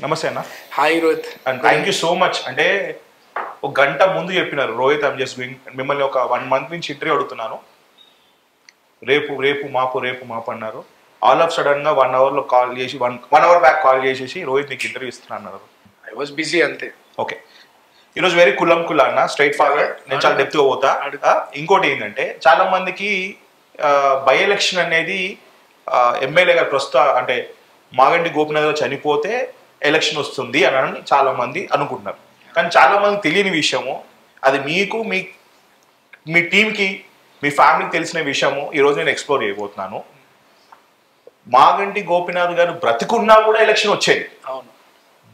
నమస్తే అన్న. Hi Rohit. And thank you so much. అంటే ఒక గంట ముందు చెప్పినారు రోహిత్, ఐమ్ జస్ట్ గోయింగ్, మిమ్మల్ని ఒక 1 month నుంచి ఇంటర్వ్యూ అడుగుతున్నాను, రేపు మాపు అన్నారు. ఆల్ ఆఫ్ సడన్ గా 1 hour కాల్ చేసి 1 hour బ్యాక్ కాల్ చేసేసి రోహిత్ నీకు ఇంటర్వ్యూ ఇస్తున్నా అన్నారు. ఐ వాజ్ బిజీ అంతే. ఓకే, ఈరోజు వెరీ కుల్లం అన్న, స్ట్రైట్ ఫార్వర్డ్, నేను చాలా డెప్త్ గా పోతా. ఇంకోటి ఏంటంటే చాలా మందికి బై ఎలక్షన్ అనేది ఎమ్మెల్యే గారు ప్రస్తుతం అంటే మాగంటి గోపినాథ్ గారు చనిపోతే ఎలక్షన్ వస్తుంది అని చాలా మంది అనుకుంటున్నారు. కానీ చాలా మంది తెలియని విషయము, అది మీకు మీ టీంకి మీ ఫ్యామిలీకి తెలిసిన విషయము ఈరోజు నేను ఎక్స్ప్లోర్ చేయబోతున్నాను. మాగంటి గోపినాథ్ గారు బ్రతికున్నా కూడా ఎలక్షన్ వచ్చేది. అవును,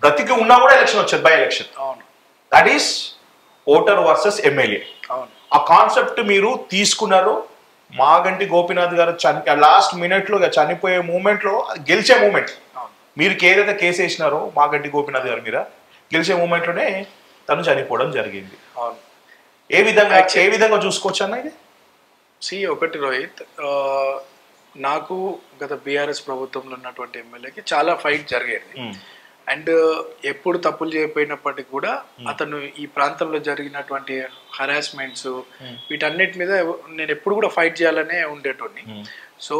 బ్రతికి ఉన్నా కూడా ఎలక్షన్ వచ్చేది, బై ఎలక్షన్. అవును, that is voter versus MLA. అవును, ఆ కాన్సెప్ట్ మీరు తీసుకున్నారు. మాగంటి గోపినాథ్ గారు లాస్ట్ మినిట్ లో చనిపోయే మూమెంట్ లో, గెలిచే మూమెంట్, మీరు ఏదైతే కేసు వేసినారో మాగంటి గోపినాథ్ గారు మీద గెలిచే మూమెంట్ లోనే తను చనిపోవడం జరిగింది. అవును. ఏ విధంగా చూసుకోవచ్చు అన్న ఇది? ఒకటి రోహిత్, నాకు గత బీఆర్ఎస్ ప్రభుత్వంలో ఉన్నటువంటి ఎమ్మెల్యేకి చాలా ఫైట్ జరిగేది. అండ్ ఎప్పుడు తప్పులు చేయకపోయినప్పటికీ కూడా అతను ఈ ప్రాంతంలో జరిగినటువంటి హరాస్మెంట్స్ వీటన్నిటి మీద నేను ఎప్పుడు కూడా ఫైట్ చేయాలనే ఉండేటోడిని. సో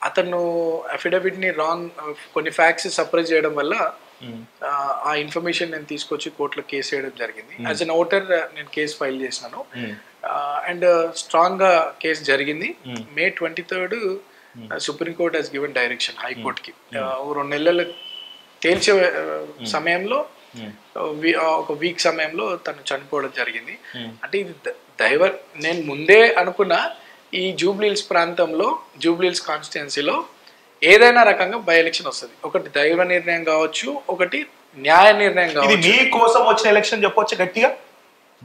అతను అఫిడవిట్ ని రాంగ్ కొన్ని ఫ్యాక్ట్స్ సప్రెస్ చేయడం వల్ల ఆ ఇన్ఫర్మేషన్ నేను తీసుకొచ్చి కోర్టులో కేసు వేయడం జరిగింది. యాజ్ అన్ ఓటర్ నేను కేసు ఫైల్ చేసినాను. అండ్ స్ట్రాంగ్ గా కేసు జరిగింది. May 23rd supreme court has given direction హైకోర్టుకి 2 నెలలు తేల్చే సమయంలో ఒక వీక్ సమయంలో తను చనిపోవడం జరిగింది. అంటే ఇది నేను ముందే అనుకున్న ఈ జూబ్లీహిల్స్ ప్రాంతంలో, జూబ్లీహిల్స్ కాన్స్టిట్యుయెన్సీలో ఏదైనా రకంగా బై ఎలక్షన్ వస్తుంది. ఒకటి దైవ నిర్ణయం కావచ్చు, ఒకటి న్యాయ నిర్ణయం కావచ్చు. మీ కోసం వచ్చిన ఎలక్షన్ చెప్పొచ్చు గట్టిగా,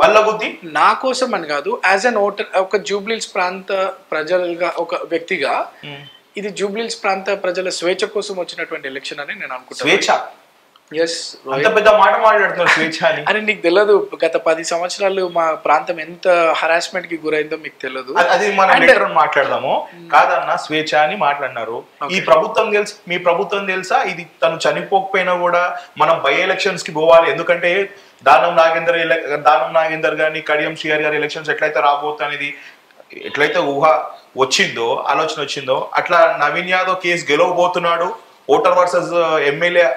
బల్లగుద్ది. నా కోసం అని కాదు, యాజ్ అన్ ఓటర్, ఒక జూబ్లీహిల్స్ ప్రాంత ప్రజలుగా, ఒక వ్యక్తిగా ఇది జూబ్లీహిల్స్ ప్రాంత ప్రజల స్వేచ్ఛ కోసం వచ్చినటువంటి ఎలక్షన్ అని నేను అనుకుంటాను. స్వేచ్ఛ? ఎస్, పెద్ద మాట మాట్లాడుతున్నారు స్వేచ్ఛ అని. అరే నీకు తెలియదు, గత 10 సంవత్సరాలు మా ప్రాంతం ఎంత హరాస్మెంట్ కి గురైందో మీకు తెలియదు. అది మనం మాట్లాడదాము కాదన్న. స్వేచ్ఛ అని మాట్లాడినారు. ఈ ప్రభుత్వం తెలుసు, మీ ప్రభుత్వం తెలుసా ఇది తను చనిపోకపోయినా కూడా మనం బై ఎలక్షన్స్ కి పోవాలి? ఎందుకంటే దానం నాగేందర్ గాని, కడియం శ్రీహరి గారి ఎలక్షన్స్ ఎట్లయితే రాబోతుంది, ఎట్లయితే ఆలోచన వచ్చిందో అట్లా నవీన్ యాదవ్ కేసు గెలవబోతున్నాడు, ఓటర్ వర్సెస్ ఎమ్మెల్యే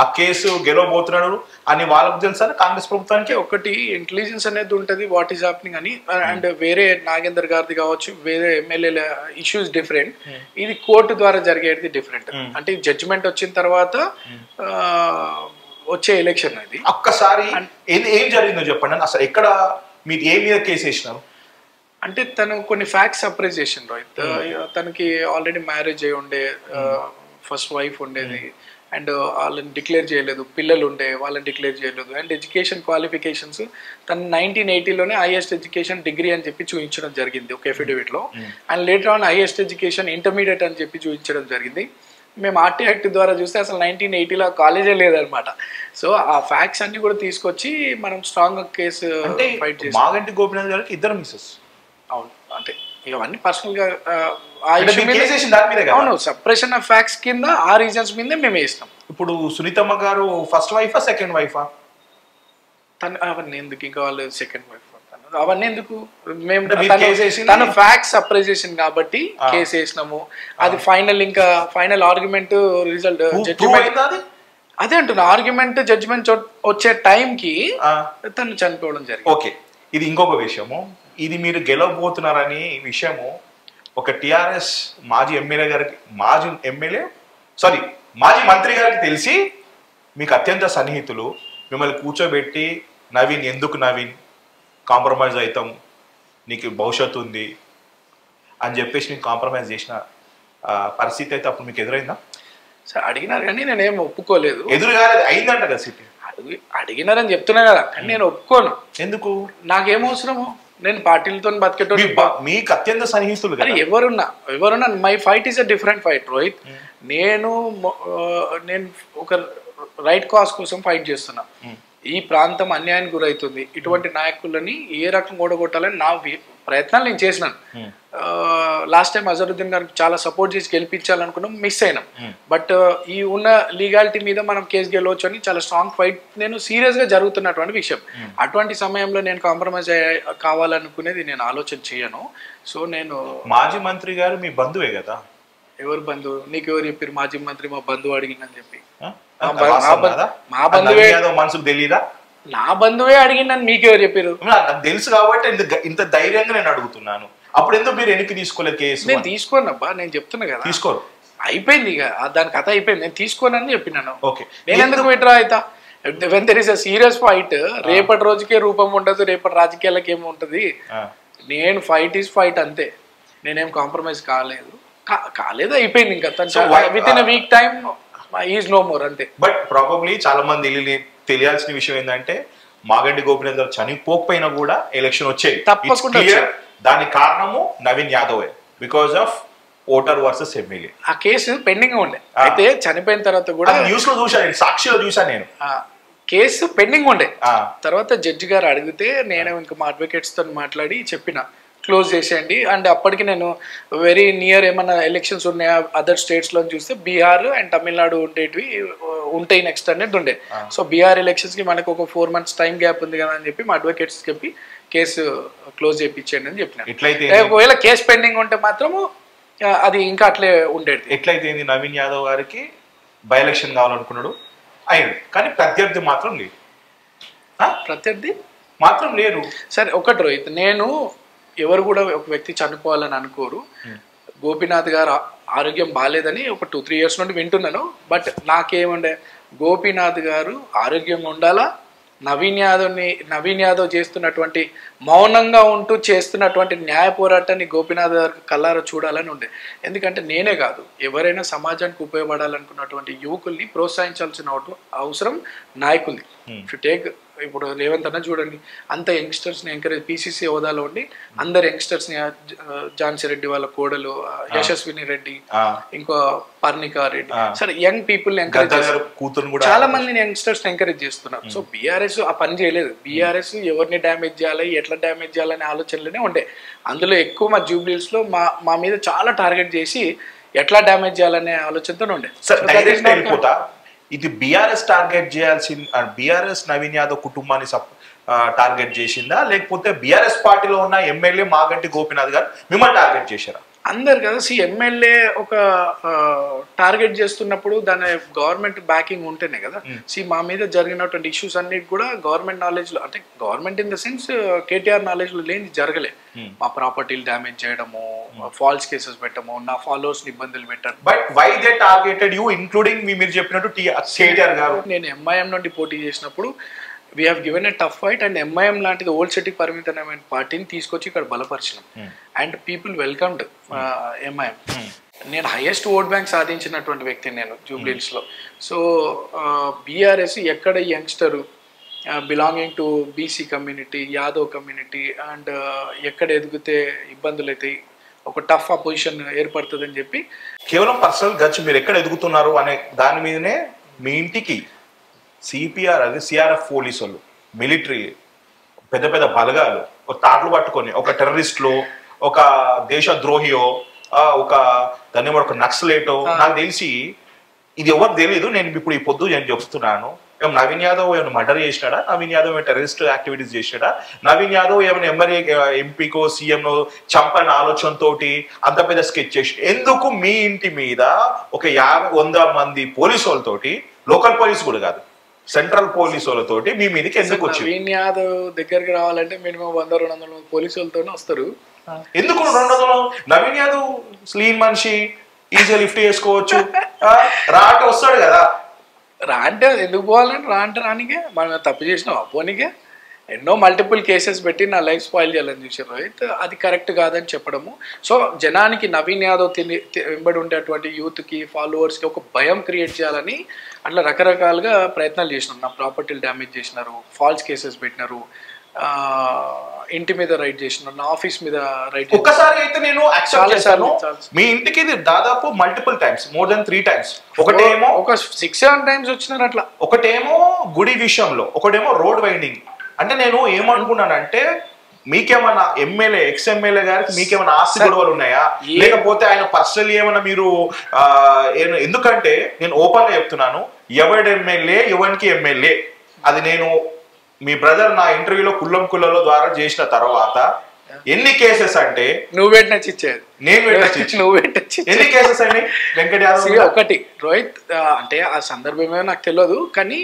ఆ కేసు గెలవబోతున్నాడు అని వాళ్ళకు తెలుసా కాంగ్రెస్ ప్రభుత్వానికి? ఒకటి ఇంటెలిజెన్స్ అనేది ఉంటుంది, వాట్ ఈస్ హ్యాపెనింగ్ అని. అండ్ వేరే నాగేందర్ గారిది కావచ్చు, వేరే ఎమ్మెల్యేల ఇష్యూస్ డిఫరెంట్, ఇది కోర్టు ద్వారా జరిగేది డిఫరెంట్. అంటే జడ్జిమెంట్ వచ్చిన తర్వాత వచ్చే ఎలక్షన్ అది. ఒక్కసారి ఏం జరిగిందో చెప్పండి అసలు. ఎక్కడ మీరు ఏ మీద కేసు వేసినారు? అంటే తను కొన్ని ఫ్యాక్ట్స్ సప్రెస్ చేసిండు రోహిత్. తనకి ఆల్రెడీ మ్యారేజ్ అయి ఉండే, ఫస్ట్ వైఫ్ ఉండేది, అండ్ వాళ్ళని డిక్లేర్ చేయలేదు, పిల్లలు ఉండే వాళ్ళని డిక్లేర్ చేయలేదు. అండ్ ఎడ్యుకేషన్ క్వాలిఫికేషన్స్ తను 1980లోనే హైయెస్ట్ ఎడ్యుకేషన్ డిగ్రీ అని చెప్పి చూపించడం జరిగింది ఒక ఎఫిడవిట్లో. And later on highest education intermediate అని చెప్పి చూపించడం జరిగింది. మేము ఆర్టీ యాక్ట్ ద్వారా చూస్తే అసలు 1980లో కాలేజే లేదనమాట. సో ఆ ఫ్యాక్ట్స్ అన్ని కూడా తీసుకొచ్చి మనం స్ట్రాంగ్ కేసు ఫైట్ చేసి. మాగంటి గోపినాథ్ గారికి 2 మిసెస్. అవును, అంటే ఇవన్నీ పర్సనల్ గా అవును, సప్రెషన్ ఆఫ్ ఫ్యాక్ట్స్ కింద ఆ రీజన్స్ మీద మేము వేస్తాం. ఇప్పుడు సునీతమ్మ గారు ఫస్ట్ వైఫా సెకండ్ వైఫా? అవన్నీ ఎందుకు, ఇంకా వాళ్ళు సెకండ్ వైఫ్, అవన్నీ ఎందుకు? మేము తను ఫ్యాక్ట్స్ సప్రెస్ చేసింది కాబట్టి కేసు వేసినాము. అది ఫైనల్, ఇంకా ఫైనల్ ఆర్గ్యుమెంట్ రిజల్ట్ జడ్జిమెంట్ అదే అంటున్నా, ఆర్గ్యుమెంట్ జడ్జిమెంట్ వచ్చే టైంకి తను చనిపోవడం జరిగింది. ఓకే, ఇది ఇంకొక విషయము. ఇది మీరు గెలవబోతున్నారని విషయము ఒక టిఆర్ఎస్ మాజీ మంత్రి గారికి తెలిసి మీకు అత్యంత సన్నిహితులు మిమ్మల్ని కూర్చోబెట్టి, నవీన్ కాంప్రమైజ్ అవుతాం, నీకు భవిష్యత్తు ఉంది అని చెప్పేసి మీకు కాంప్రమైజ్ చేసిన పరిస్థితి అయితే అప్పుడు మీకు ఎదురైందా? సార్ అడిగినారు కానీ నేనేం ఒప్పుకోలేదు. ఎదురుగాలేదు, అయిందంట కదా సిటీ. అడిగినారని చెప్తున్నా కదా, కానీ నేను ఒప్పుకోను. ఎందుకు? నాకేమవసరము, నేను పార్టీలతో బతికేటోని. మీకు అత్యంత సన్నిహితులు ఎవరున్నా my fight is a different fight Rohit. నేను ఒక రైట్ కాజ్ కోసం ఫైట్ చేస్తున్నా. ఈ ప్రాంతం అన్యాయానికి గురవుతుంది, ఇటువంటి నాయకులని ఏ రకంగా ఓడగొట్టాలని నా ప్రయత్నాలు నేను చేసినాను. లాస్ట్ టైం అజరుద్దీన్ గారికి చాలా సపోర్ట్ చేసి గెలిపించాలనుకున్నాం, మిస్ అయినాం. బట్ ఈ ఉన్న లీగాలిటీ మీద మనం కేసు గెలవచ్చు అని చాలా స్ట్రాంగ్ ఫైట్ నేను సీరియస్గా జరుగుతున్నటువంటి విషయం. అటువంటి సమయంలో నేను కాంప్రమైజ్ కావాలనుకునేది నేను ఆలోచన చేయను. సో నేను మాజీ మంత్రి గారు మీ బంధువే కదా? ఎవరు బంధువు? నీకు ఎవరు చెప్పారు మాజీ మంత్రి మా బంధువు అడిగిందని చెప్పి? మా బంధువే మనసుకు తెలియదా? నా బంధువే అడిగిందని మీకెవరు చెప్పారు? నాకు తెలుసు కాబట్టి ఇంత ధైర్యంగా నేను అడుగుతున్నాను. అప్పుడు ఎందుకు మీరు వెనక్కి తీసుకోలేదు కేసు? నేను తీసుకోనబ్బా, నేను చెప్తున్నా కదా. తీసుకోరు, అయిపోయింది, ఇక దాని కథ అయిపోయింది. నేను తీసుకోనని చెప్పినాను. ఓకే, నేను ఎందుకు విత్డ్రా అవుతా? When there is a serious fight, రేపటి రోజుకే రూపం ఉండదు, రేపటి రాజకీయాలకు ఏముంటది. నేను ఫైట్ ఈజ్ ఫైట్ అంతే. నేనేం కాంప్రమైజ్ కాలేదు, అయిపోయింది. ఇంకా within week time is no more అంతే. బట్ ప్రాబబ్లీ చాలా మంది తెలియాల్సిన విషయం ఏంటంటే మాగంటి గోపీనాథ్ గారు చనిపోకపోయినా కూడా ఎలక్షన్ వచ్చేది తప్పకుండా. దానికి కారణము Naveen Yadav because of voter versus MLA. ఆ కేసు పెండింగ్ ఉండే, అయితే చనిపోయిన తర్వాత కూడా న్యూస్ లో చూసాను, సాక్షిలో చూసాను నేను. కేసు పెండింగ్ ఉండే. తర్వాత జడ్జి గారు అడిగితే నేను ఇంకా మా అడ్వకేట్స్ తో మాట్లాడి చెప్పిన క్లోజ్ చేసేయండి. అండ్ అప్పటికి నేను వెరీ నియర్ ఏమన్నా ఎలక్షన్స్ ఉన్నాయా అదర్ స్టేట్స్లో చూస్తే బీహార్ అండ్ తమిళనాడు ఉండేటివి ఉంటాయి నెక్స్ట్ అనేది ఉండే. సో బీహార్ ఎలక్షన్స్కి మనకు ఒక 4 months టైం గ్యాప్ ఉంది కదా అని చెప్పి మా అడ్వకేట్స్ చెప్పి కేసు క్లోజ్ చేయించండి అని చెప్పిన. ఒకవేళ కేసు పెండింగ్ ఉంటే మాత్రము అది ఇంకా అట్లే ఉండేది. ఎట్లయితే నవీన్ యాదవ్ గారికి బై ఎలక్షన్ కావాలనుకున్నాడు అయింది, కానీ ప్రత్యర్థి మాత్రం లేదు. ప్రత్యర్థి మాత్రం లేరు. సరే ఒకటి రోహిత్, నేను ఎవరు కూడా ఒక వ్యక్తి చనిపోవాలని అనుకోరు. గోపీనాథ్ గారు ఆరోగ్యం బాగాలేదని ఒక 2-3 years నుండి వింటున్నాను. బట్ నాకేముండే, గోపీనాథ్ గారు ఆరోగ్యంగా ఉండాలా, నవీన్ యాదవ్ చేస్తున్నటువంటి మౌనంగా ఉంటూ చేస్తున్నటువంటి న్యాయ పోరాటాన్ని గోపీనాథ్ గారు కళ్ళారా చూడాలని ఉండే. ఎందుకంటే నేనే కాదు, ఎవరైనా సమాజానికి ఉపయోగపడాలనుకున్నటువంటి యువకుల్ని ప్రోత్సహించాల్సిన అవసరం నాయకుల్ని. టేక్ ఇప్పుడు రేవంత్ అన్న చూడండి, అంత యంగ్స్టర్స్ని ఎంకరేజ్ పీసీసీ హోదాలో ఉండి అందరు యంగ్స్టర్స్ని, ఝాన్సీ రెడ్డి వాళ్ళ కోడలు యశస్విని రెడ్డి, ఇంకో పర్ణికా రెడ్డి, సరే యంగ్ పీపుల్ని ఎంకరేజ్ చేస్తారు. చాలా మందిని యంగ్స్టర్స్ని ఎంకరేజ్ చేస్తున్నారు. సో బీఆర్ఎస్ ఆ పని చేయలేదు. బీఆర్ఎస్ ఎవరిని డ్యామేజ్ చేయాలి, ఎట్లా డ్యామేజ్ చేయాలనే ఆలోచనలోనే ఉండే. అందులో ఎక్కువ మా జూబ్లీస్లో మా మీద చాలా టార్గెట్ చేసి ఎట్లా డ్యామేజ్ చేయాలనే ఆలోచనతో ఉండే. ఇది బీఆర్ఎస్ టార్గెట్ చేయాల్సిన, బీఆర్ఎస్ నవీన్ యాదవ్ కుటుంబాన్ని టార్గెట్ చేసిందా, లేకపోతే బీఆర్ఎస్ పార్టీలో ఉన్న ఎమ్మెల్యే మాగంటి గోపీనాథ్ గారు మిమ్మల్ని టార్గెట్ చేశారా? అందరు కదా. ఎమ్మెల్యే ఒక టార్గెట్ చేస్తున్నప్పుడు దాని గవర్నమెంట్ బ్యాకింగ్ ఉంటేనే కదా. మా మీద జరిగినటువంటి ఇష్యూస్ అన్నిటి కూడా గవర్నమెంట్ నాలెడ్జ్లో, అంటే government in the sense KTR నాలెడ్జ్లో లేని జరగలే. మా ప్రాపర్టీలు డ్యామేజ్ చేయడము, ఫాల్స్ కేసెస్ పెట్టడము, నా ఫాలోవర్స్ని ఇబ్బందులు పెట్టడం. But why they targeted you, including మీరు చెప్పినట్టు కేటీఆర్ గారు? నేను ఎంఐఎం నుండి పోటీ చేసినప్పుడు we have given a tough fight and MIM లాంటిది ఓల్డ్ సిటీ పరిమితమైన పార్టీని తీసుకొచ్చి ఇక్కడ బలపరిచినాం అండ్ పీపుల్ వెల్కమ్డ్ ఎంఐఎం. నేను హైయెస్ట్ ఓట్ బ్యాంక్ సాధించినటువంటి వ్యక్తిని నేను జూబ్లీహిల్స్లో. సో బీఆర్ఎస్ ఎక్కడ youngster belonging to BC community, Yadav community and ఎక్కడ ఎదిగితే ఇబ్బందులు అవుతాయి, ఒక టఫ్ అపోజిషన్ ఏర్పడుతుందని చెప్పి కేవలం పర్సనల్ గచ్చు మీరు ఎక్కడ ఎదుగుతున్నారు అనే దాని మీదనే మీ ఇంటికి సిపిఆర్, అది సిఆర్ఎఫ్ పోలీసు వాళ్ళు, మిలిటరీ, పెద్ద పెద్ద బలగాలు ఒక తాట్లు పట్టుకొని ఒక టెర్రరిస్ట్లో, ఒక దేశద్రోహియో, ఒక దాన్ని ఒక నక్సలేటో, నాకు తెలిసి ఇది ఎవరు తెలియదు. నేను ఇప్పుడు ఈ పొద్దు నేను చెప్తున్నాను, నవీన్ యాదవ్ ఏమైనా మర్డర్ చేసినాడా, నవీన్ యాదవ్ ఏమైనా టెర్రరిస్ట్ యాక్టివిటీస్ చేసినాడా, నవీన్ యాదవ్ ఏమైనా ఎంపీకో సీఎంనో చంపని ఆలోచనతో అంత పెద్ద స్కెచ్ చేసి ఎందుకు మీ ఇంటి మీద ఒక 50-100 మంది పోలీసు వాళ్ళతోటి, లోకల్ పోలీసు కూడా కాదు, సెంట్రల్ పోలీసు వాళ్ళతోటి మీ మీదకి ఎందుకు వచ్చింది? నవీన్ యాదవ్ దగ్గరికి రావాలంటే మినిమం 100-200 పోలీసు వాళ్ళతోనే వస్తారు. ఎందుకు 200? నవీన్ యాదవ్ స్లీన్ మనిషి, ఈజీగా లిఫ్ట్ చేసుకోవచ్చు, రా అంటే వస్తాడు కదా. రా అంటే ఎందుకు పోవాలంటే, రా అంటే రానికే, మనం తప్పు చేసినాం పోనీకే. ఎన్నో మల్టిపుల్ కేసెస్ పెట్టి నా లైఫ్ స్పాయిల్ చేయాలని చూసారు అయితే అది కరెక్ట్ కాదని చెప్పడము. సో జనానికి నవీన్ యాదవ్ వెంబడి ఉండేటువంటి యూత్కి, ఫాలోవర్స్కి ఒక భయం క్రియేట్ చేయాలని అట్లా రకరకాలుగా ప్రయత్నాలు చేసినారు. నా ప్రాపర్టీలు డ్యామేజ్ చేసినారు, ఫాల్స్ కేసెస్ పెట్టినారు, ఇంటి మీద రైడ్ చేసిన, నా ఆఫీస్ మీద రైడ్. ఒక్కసారి అయితే నేను యాక్సెప్ట్ చేశాను, మీ ఇంటికి ఇది దాదాపు multiple times, more than 3 times. ఒకటేమో ఒక 6-7 times వచ్చినారు అట్లా. ఒకటేమో గుడి విషయంలో, ఒకటేమో రోడ్ వైండింగ్. అంటే నేను ఏమనుకున్నానంటే మీకేమన్నా ఎమ్మెల్యే ఎక్స్-ఎమ్మెల్యే గారికి మీకేమైనా ఆస్తి గొడవలు ఉన్నాయా, లేకపోతే ఆయన పర్సనల్ ఏమన్నా మీరు ఎందుకంటే నేను ఓపెన్ గా చెప్తున్నాను, ఎవడి ఎమ్మెల్యే ఎవరికి ఎమ్మెల్యే అది నేను మీ బ్రదర్ నా ఇంటర్వ్యూలో కుల్లలో ద్వారా చేసిన తర్వాత ఎన్ని కేసెస్ అంటే నువ్వు పెట్టినచ్చేది, నేను పెట్టిన నువ్వు పెట్టచ్చు. ఎన్ని కేసెస్ అండి వెంకట్ యాదవ్? ఒకటి రోహిత్, అంటే ఆ సందర్భమే నాకు తెలియదు, కానీ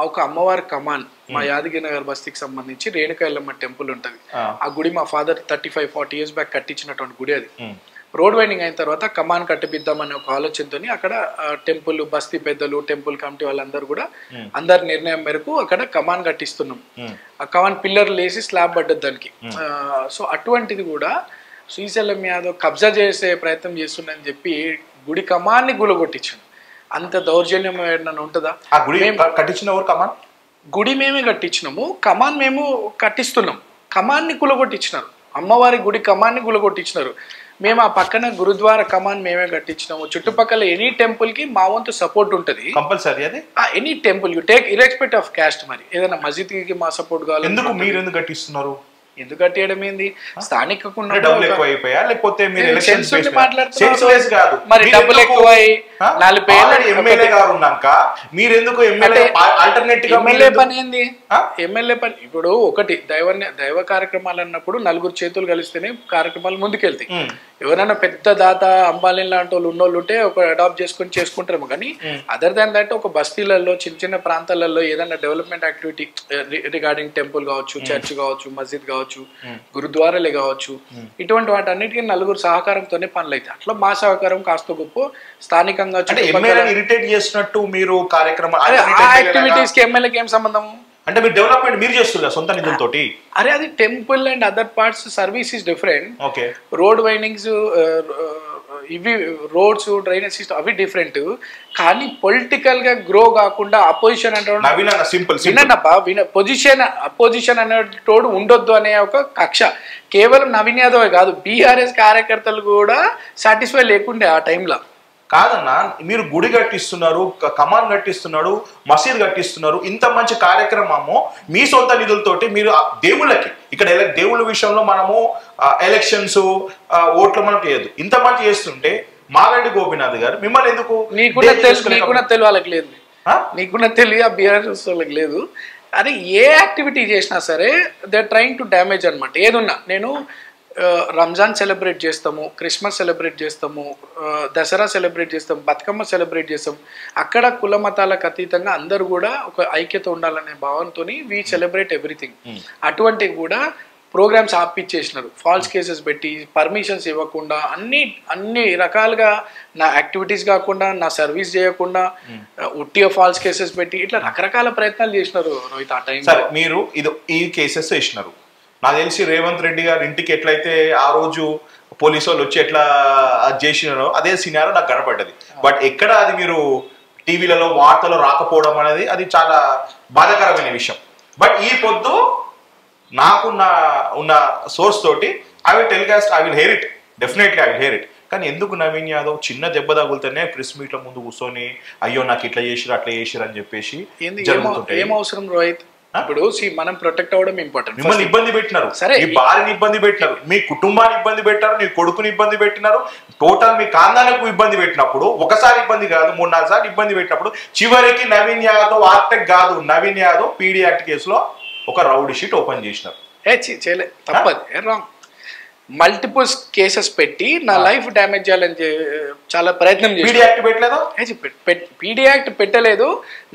ఒక అమ్మవారి కమాన్ మా యాదగిరి నగర్ బస్తీకి సంబంధించి రేణుకా ఎల్లమ్మ టెంపుల్ ఉంటది. ఆ గుడి మా ఫాదర్ 35-40 years బ్యాక్ కట్టించినటువంటి గుడి. అది రోడ్ వైండింగ్ అయిన తర్వాత కమాన్ కట్టిపిద్దామనే ఒక ఆలోచనతో అక్కడ టెంపుల్ బస్తీ పెద్దలు, టెంపుల్ కమిటీ వాళ్ళందరూ కూడా అందరి నిర్ణయం మేరకు అక్కడ కమాన్ కట్టిస్తున్నాం. ఆ కమాన్ పిల్లర్లు వేసి స్లాబ్ పడ్డది దానికి. సో అటువంటిది కూడా శ్రీశైలం యాదవ్ కబ్జా చేసే ప్రయత్నం చేస్తుండని చెప్పి గుడి కమాన్ని గులగొట్టించాను. అంత దౌర్జన్యం ఏమన్నా ఉంటుందా? గుడి మేమే కట్టించినాము, కమాన్ మేము కట్టిస్తున్నాం. కమాన్ని కులగొట్టించినారు, అమ్మవారి గుడి కమాన్ని కులగొట్టించినారు. మేము ఆ పక్కన గురుద్వారా కమాన్ మేమే కట్టించినాము. చుట్టుపక్కల ఎనీ టెంపుల్ కి మా వంతు సపోర్ట్ ఉంటుంది కంపల్సరీ. అది any temple you take irrespective of caste. మరి ఏదైనా మస్జిద్ కి మా సపోర్ట్ కావాలి. ఎందుకు మీరు ఎందుకు కట్టిస్తున్నారు? ఎందుకు కట్టేయడం ఏంది? స్థానిక మరి డబ్బులు ఎక్కువ ఎమ్మెల్యే గారు ఉన్నాక మీరెందుకు ఎమ్మెల్యే పని ఏంది? ఎమ్మెల్యే పని ఇప్పుడు ఒకటి దైవ కార్యక్రమాలు అన్నప్పుడు నలుగురు చేతులు కలిస్తేనే కార్యక్రమాలు ముందుకెళ్తాయి. ఎవరైనా పెద్ద దాత అంబానీ లాంటి వాళ్ళు ఉన్నోళ్ళు ఉంటే ఒక అడాప్ట్ చేసుకుంటారేమో, కానీ అదర్ దాన్ దట్ ఒక బస్తీలలో చిన్న చిన్న ప్రాంతాలలో ఏదైనా డెవలప్మెంట్ యాక్టివిటీ రిగార్డింగ్ టెంపుల్ కావచ్చు, చర్చ్ కావచ్చు, మస్జిద్ కావచ్చు, గురుద్వారాలే కావచ్చు, ఇటువంటి వాటి అన్నిటికీ నలుగురు సహకారంతోనే పనులు అయితే అట్లా మా సహకారం కాస్త గొప్ప స్థానికంగా ఇరిటేట్ చేసినట్టు మీరు కార్యక్రమం యాక్టివిటీస్ కి ఎమ్మెల్యేకి ఏం సంబంధం? అంటే మీరు డెవలప్మెంట్ మీరు చేస్తున్నారు సొంత నిధులతోటి. అరే అది temple and other parts service is different. Okay, road windings ఇవి రోడ్స్ డ్రైనేజ్ సిస్టమ్ అవి డిఫరెంట్. కానీ పొలిటికల్ గా గ్రో కాకుండా అపోజిషన్ అంటే పొజిషన్ అపోజిషన్ అనేటోడు ఉండొద్దు అనే ఒక కక్ష కేవలం నవీన్ యాదవ్ కాదు, బీఆర్ఎస్ కార్యకర్తలు కూడా సాటిస్ఫై లేకుండే ఆ టైంలో. కాదన్నా, మీరు గుడి కట్టిస్తున్నారు, కమాన్ కట్టిస్తున్నారు, మసీద్ కట్టిస్తున్నారు, ఇంత మంచి కార్యక్రమము మీ సొంత నిధులతోటి మీరు దేవుళ్ళకి ఇక్కడ దేవుళ్ళ విషయంలో మనము ఎలక్షన్స్ ఓట్లు మనకు లేదు, ఇంత మంచి చేస్తుంటే మాగంటి గోపీనాథ్ గారు మిమ్మల్ని ఎందుకు? నీకున్న వాళ్ళకి లేదు, నీకున్న తెలివి ఆ బీఆర్ఎస్ వాళ్ళకి లేదు. అదే ఏ యాక్టివిటీ చేసినా సరే they are trying to damage అనమాట. ఏదున్నా నేను రంజాన్ సెలబ్రేట్ చేస్తాము, క్రిస్మస్ సెలబ్రేట్ చేస్తాము, దసరా సెలబ్రేట్ చేస్తాం, బతుకమ్మ సెలబ్రేట్ చేస్తాం. అక్కడ కుల మతాలకు అతీతంగా అందరూ కూడా ఒక ఐక్యత ఉండాలనే భావంతో వీ సెలబ్రేట్ ఎవ్రీథింగ్. అటువంటివి కూడా ప్రోగ్రామ్స్ ఆపిచ్చేసినారు, ఫాల్స్ కేసెస్ పెట్టి పర్మిషన్స్ ఇవ్వకుండా అన్ని రకాలుగా నా యాక్టివిటీస్ కాకుండా నా సర్వీస్ చేయకుండా ఉట్టిగా ఫాల్స్ కేసెస్ పెట్టి ఇట్లా రకరకాల ప్రయత్నాలు చేసినారు రోహిత్. ఆ టైం మీరు ఈ కేసెస్ చేసినారు. నాకు తెలిసి రేవంత్ రెడ్డి గారి ఇంటికి ఎట్లయితే ఆ రోజు పోలీసు వాళ్ళు వచ్చి ఎట్లా చేసినారో అదే సినారో నాకు కనపడ్డది. బట్ ఎక్కడ అది మీరు టీవీలలో వార్తలు రాకపోవడం అనేది అది చాలా బాధాకరమైన విషయం. బట్ ఈ పొద్దు ఉన్న సోర్స్ తోటి I will telecast, I will hair it, definitely I will hair it. కానీ ఎందుకు నవీన్ యాదవ్ చిన్న దెబ్బ తగులుతూనే ప్రెస్ మీట్ల ముందు కూర్చొని అయ్యో నాకు ఇట్లా చేసిరు అట్లా చేసిరు అని చెప్పేసి ఏం అవసరం రోహిత్? ఇప్పుడు మనం ప్రొటెక్ట్ అవ్వడం ఇంపార్టెంట్. మిమ్మల్ని ఇబ్బంది పెట్టినారు, మీ భార్యని ఇబ్బంది పెట్టినారు, మీ కుటుంబాన్ని ఇబ్బంది పెట్టారు, మీ కొడుకుని ఇబ్బంది పెట్టినారు, టోటల్ మీ కాందాలకు ఇబ్బంది పెట్టినప్పుడు ఒకసారి ఇబ్బంది కాదు 3-4 సార్లు ఇబ్బంది పెట్టినప్పుడు చివరికి నవీన్ యాదవ్ ఆర్టెక్ కాదు, నవీన్ యాదవ్ పీడీ యాక్ట్ కేసులో ఒక రౌడీ షీట్ ఓపెన్ చేసినారు. చేయలే, తప్పదు, రాంగ్. మల్టిపుల్ కేసెస్ పెట్టి నా లైఫ్ డ్యామేజ్ చేయాలని చాలా ప్రయత్నం చేసి పీడీ యాక్ట్ పెట్టలేదు.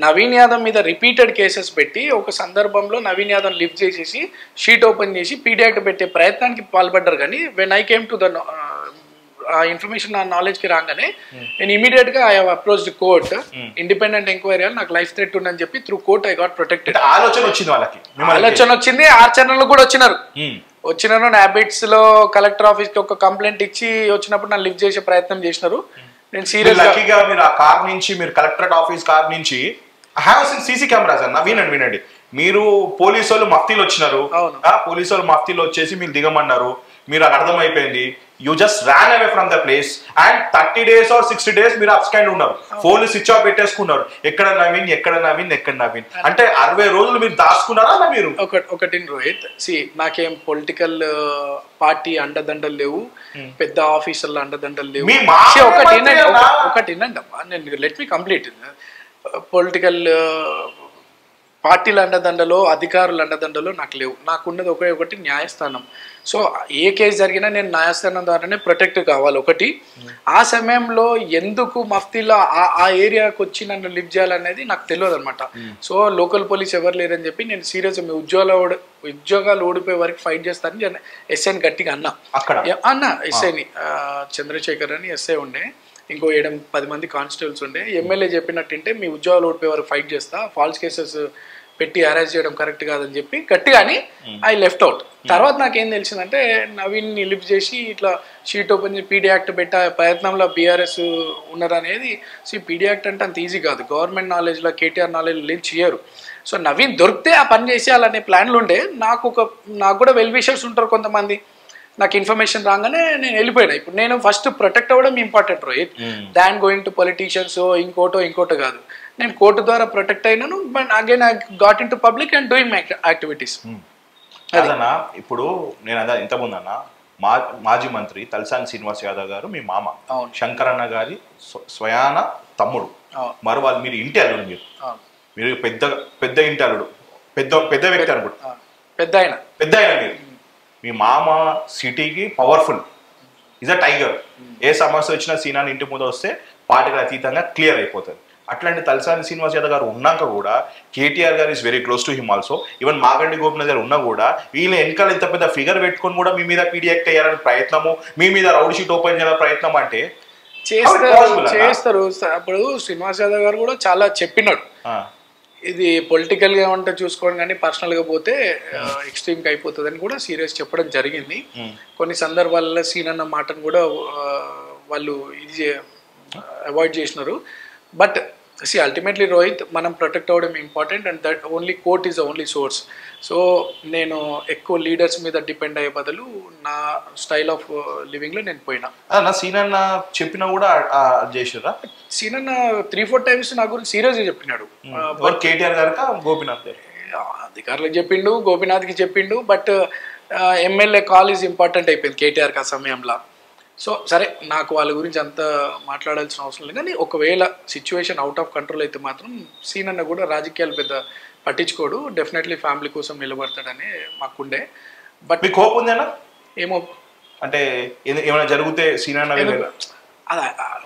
నవీన్ యాదవ్ మీద రిపీటెడ్ కేసెస్ పెట్టి ఒక సందర్భంలో నవీన్ యాదవ్ లిఫ్ట్ చేసేసి షీట్ ఓపెన్ చేసి పీడీ యాక్ట్ పెట్టే ప్రయత్నానికి పాల్పడ్డారు. కానీ when I came to the ఆ ఇన్ఫర్మేషన్ నా నాలెడ్జ్కి రాగానే నేను ఇమీడియట్ గా I have approached court, independent enquiry నాకు లైఫ్ థ్రెట్ ఉందని చెప్పి through court I got protected. ఆలోచన వచ్చింది వాళ్ళకి, ఆలోచన వచ్చింది, ఆచరణలు కూడా వచ్చినారు. హ్యాబిట్స్ లో కలెక్టర్ ఆఫీస్ కి ఒక కంప్లైంట్ ఇచ్చి వచ్చినప్పుడు నన్ను లిఫ్ట్ చేసే ప్రయత్నం చేసినారు. నేను సీరియస్ మీరు ఆ కార్ నుంచి మీరు కలెక్టరేట్ ఆఫీస్ కార్ నుంచి I have seen CC cameras అన్న. వినండి మీరు పోలీసు వాళ్ళు మఫ్తీలు వచ్చినారు, అవును. పోలీసు వాళ్ళు మఫ్తీలు వచ్చేసి మీరు దిగమన్నారు, మీరు అర్థమైపోయింది, you just Ryan away from the place and 30 days or 60 days మీరు అబ్స్కాండ్ ఉన్నారు, ఫోన్ స్విచ్ ఆఫ్ పెట్టేసుకున్నారు. ఎక్కడ నవీన్ ఎక్కడ నవీన్ ఎక్కడ నవీన్ అంటే 60 రోజులు మీరు దాచుకున్నారా అన్న మీరు? ఒకటి రోహిత్, నాకేం పొలిటికల్ పార్టీ అండదండలు లేవు, పెద్ద ఆఫీసర్ల అండదండలు లేవు. ఒకటి అమ్మా, నేను లెట్ మీ కంప్లీట్. పొలిటికల్ పార్టీల అండదండలో అధికారుల అండదండలో నాకు లేవు. నాకున్నది ఒకటి న్యాయస్థానం. సో ఏ కేసు జరిగినా నేను న్యాయస్థానం ద్వారానే ప్రొటెక్ట్ కావాలి. ఒకటి, ఆ సమయంలో ఎందుకు మఫ్తీలో ఆ ఏరియాకి వచ్చి నన్ను లిఫ్ట్ చేయాలనేది నాకు తెలియదు అనమాట. సో లోకల్ పోలీస్ ఎవరు లేరని చెప్పి నేను సీరియస్ మీ ఉద్యోగాలు ఓడిపోయే వరకు ఫైట్ చేస్తానని ఎస్ఐని గట్టిగా అన్నా ఎస్ఐని చంద్రశేఖర్ అని ఎస్ఐ ఉండే, ఇంకో 7-10 మంది కానిస్టేబుల్స్ ఉండే. ఎమ్మెల్యే చెప్పినట్టుంటే మీ ఉద్యోగాలు ఓడిపోయే వరకు ఫైట్ చేస్తా, ఫాల్స్ కేసెస్ పెట్టి అరెస్ట్ చేయడం కరెక్ట్ కాదని చెప్పి గట్టిగాని ఐ లెఫ్ట్ అవుట్. తర్వాత నాకేం తెలిసిందంటే నవీన్ లిఫ్ట్ చేసి ఇట్లా షీట్ ఓపెన్ చేసి పీడీ యాక్ట్ పెట్టే ప్రయత్నంలో బీఆర్ఎస్ ఉన్నారనేది. పీడీ యాక్ట్ అంటే అంత ఈజీ కాదు, గవర్నమెంట్ నాలెడ్జ్లో కేటీఆర్ నాలెడ్జ్ లింక్ చేయరు. సో నవీన్ దొరికితే ఆ పని చేసేయాలనే ప్లాన్లు ఉండే. నాకు కూడా వెల్ విషర్స్ ఉంటారు కొంతమంది, నాకు ఇన్ఫర్మేషన్ రాగానే నేను వెళ్ళిపోయినా. ఇప్పుడు నేను ఫస్ట్ ప్రొటెక్ట్ అవ్వడం important Rohit, than going to politicians ఇంకోటో కాదు. నేను కోర్టు ద్వారా ప్రొటెక్ట్ అయినాను, but again I got into public and doing my activities. అదన్నా ఇప్పుడు నేను ఇంతకుముందు అన్న మాజీ మంత్రి తలసాని శ్రీనివాస్ యాదవ్ గారు మీ మామ, శంకరన్న గారి స్వయాన తమ్ముడు, మరి వాళ్ళు మీరు ఇంటి అల్లుడు, మీరు పెద్ద ఇంటి అల్లుడు, పెద్ద వ్యక్తి అనుకుంటా, పెద్ద ఆయన మీరు. మీ మామ సిటీకి పవర్ఫుల్, ఈజ్ అ టైగర్. ఏ సమస్య వచ్చినా సీనాని ఇంటి ముందు వస్తే పార్టీకి అతీతంగా క్లియర్ అయిపోతుంది. అట్లాంటి తలసాని శ్రీనివాస్ యాదవ్ గారు ఉన్నాక కూడా కేటీఆర్ గారు is very close to him also. Even Maganti Gopinath గారు ఉన్నా కూడా వీళ్ళు వెనకాల ఇంత పెద్ద ఫిగర్ పెట్టుకొని కూడా మీ మీద పీడీ యాక్ట్ అయ్యాలని ప్రయత్నము, మీ మీద రౌడ్ షీట్ ఓపెన్ చేయాలని ప్రయత్నం అంటే చేస్తారు. అప్పుడు శ్రీనివాస్ యాదవ్ గారు కూడా చాలా చెప్పినాడు, ఇది పొలిటికల్గా ఉంటే చూసుకోండి కానీ పర్సనల్గా పోతే ఎక్స్ట్రీమ్కి అయిపోతుంది అని కూడా సీరియస్ చెప్పడం జరిగింది. కొన్ని సందర్భాలలో సీన్ అన్న మాటను కూడా వాళ్ళు ఇది అవాయిడ్ చేసినారు. బట్ అల్టిమేట్లీ రోహిత్, మనం ప్రొటెక్ట్ అవ్వడం important and that only court is the only source. So నేను ఎక్కువ లీడర్స్ మీద డిపెండ్ అయ్యే బదులు నా స్టైల్ ఆఫ్ లివింగ్లో నేను పోయినా. సీనన్న చెప్పినా కూడా చేసిరా? సీనన్న 3-4 times నా గురించి సీరియస్గా చెప్పినాడు. కేటీఆర్ గారు గోపినాథ్ అధికారులకు చెప్పిండు, గోపినాథ్కి చెప్పిండు. But MLA call is important అయిపోయింది కేటీఆర్కి ఆ సమయంలో. సో సరే, నాకు వాళ్ళ గురించి అంత మాట్లాడాల్సిన అవసరం లేదు. కానీ ఒకవేళ సిచ్యువేషన్ అవుట్ ఆఫ్ కంట్రోల్ అయితే మాత్రం సీనన్న కూడా రాజకీయాలు పెద్ద పట్టించుకోడు, డెఫినెట్లీ ఫ్యామిలీ కోసం నిలబడతాడని మాకుండే. బట్ మీకు హోప్ ఉందేనా? ఏమో అంటే ఏమైనా జరిగితే సీనన్న అది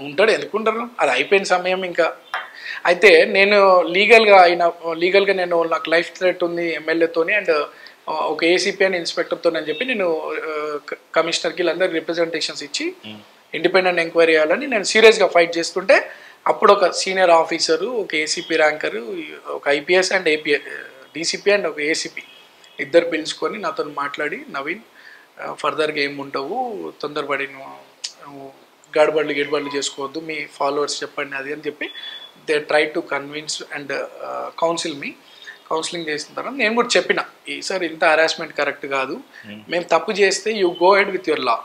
ఉంటాడు, ఎందుకుంటారు, అది అయిపోయిన సమయం. ఇంకా అయితే నేను లీగల్గా నేను నాకు లైఫ్ థ్రెట్ ఉంది ఎమ్మెల్యేతోని అండ్ ఒక ఏసీపీ అని ఇన్స్పెక్టర్తో అని చెప్పి నేను కమిషనర్కి వీళ్ళందరికీ రిప్రజెంటేషన్స్ ఇచ్చి ఇండిపెండెంట్ ఎంక్వైరీ చేయాలని నేను సీరియస్గా ఫైట్ చేస్తుంటే అప్పుడు ఒక సీనియర్ ఆఫీసరు, ఒక ఏసీపీ ర్యాంకరు, ఒక ఐపీఎస్ అండ్ డీసీపీ అండ్ ఒక ఏసీపీ ఇద్దరు పిలుచుకొని నాతో మాట్లాడి, నవీన్ ఫర్దర్గా ఏముంటావు, తొందరపడి గడబడ్లు చేసుకోవద్దు, మీ ఫాలోవర్స్ చెప్పండి అది అని చెప్పి they try to convince and counselling చేసిన తర్వాత నేను కూడా చెప్పిన, సార్ ఇంత హరాస్మెంట్ కరెక్ట్ కాదు, మేము తప్పు చేస్తే you go head with your law,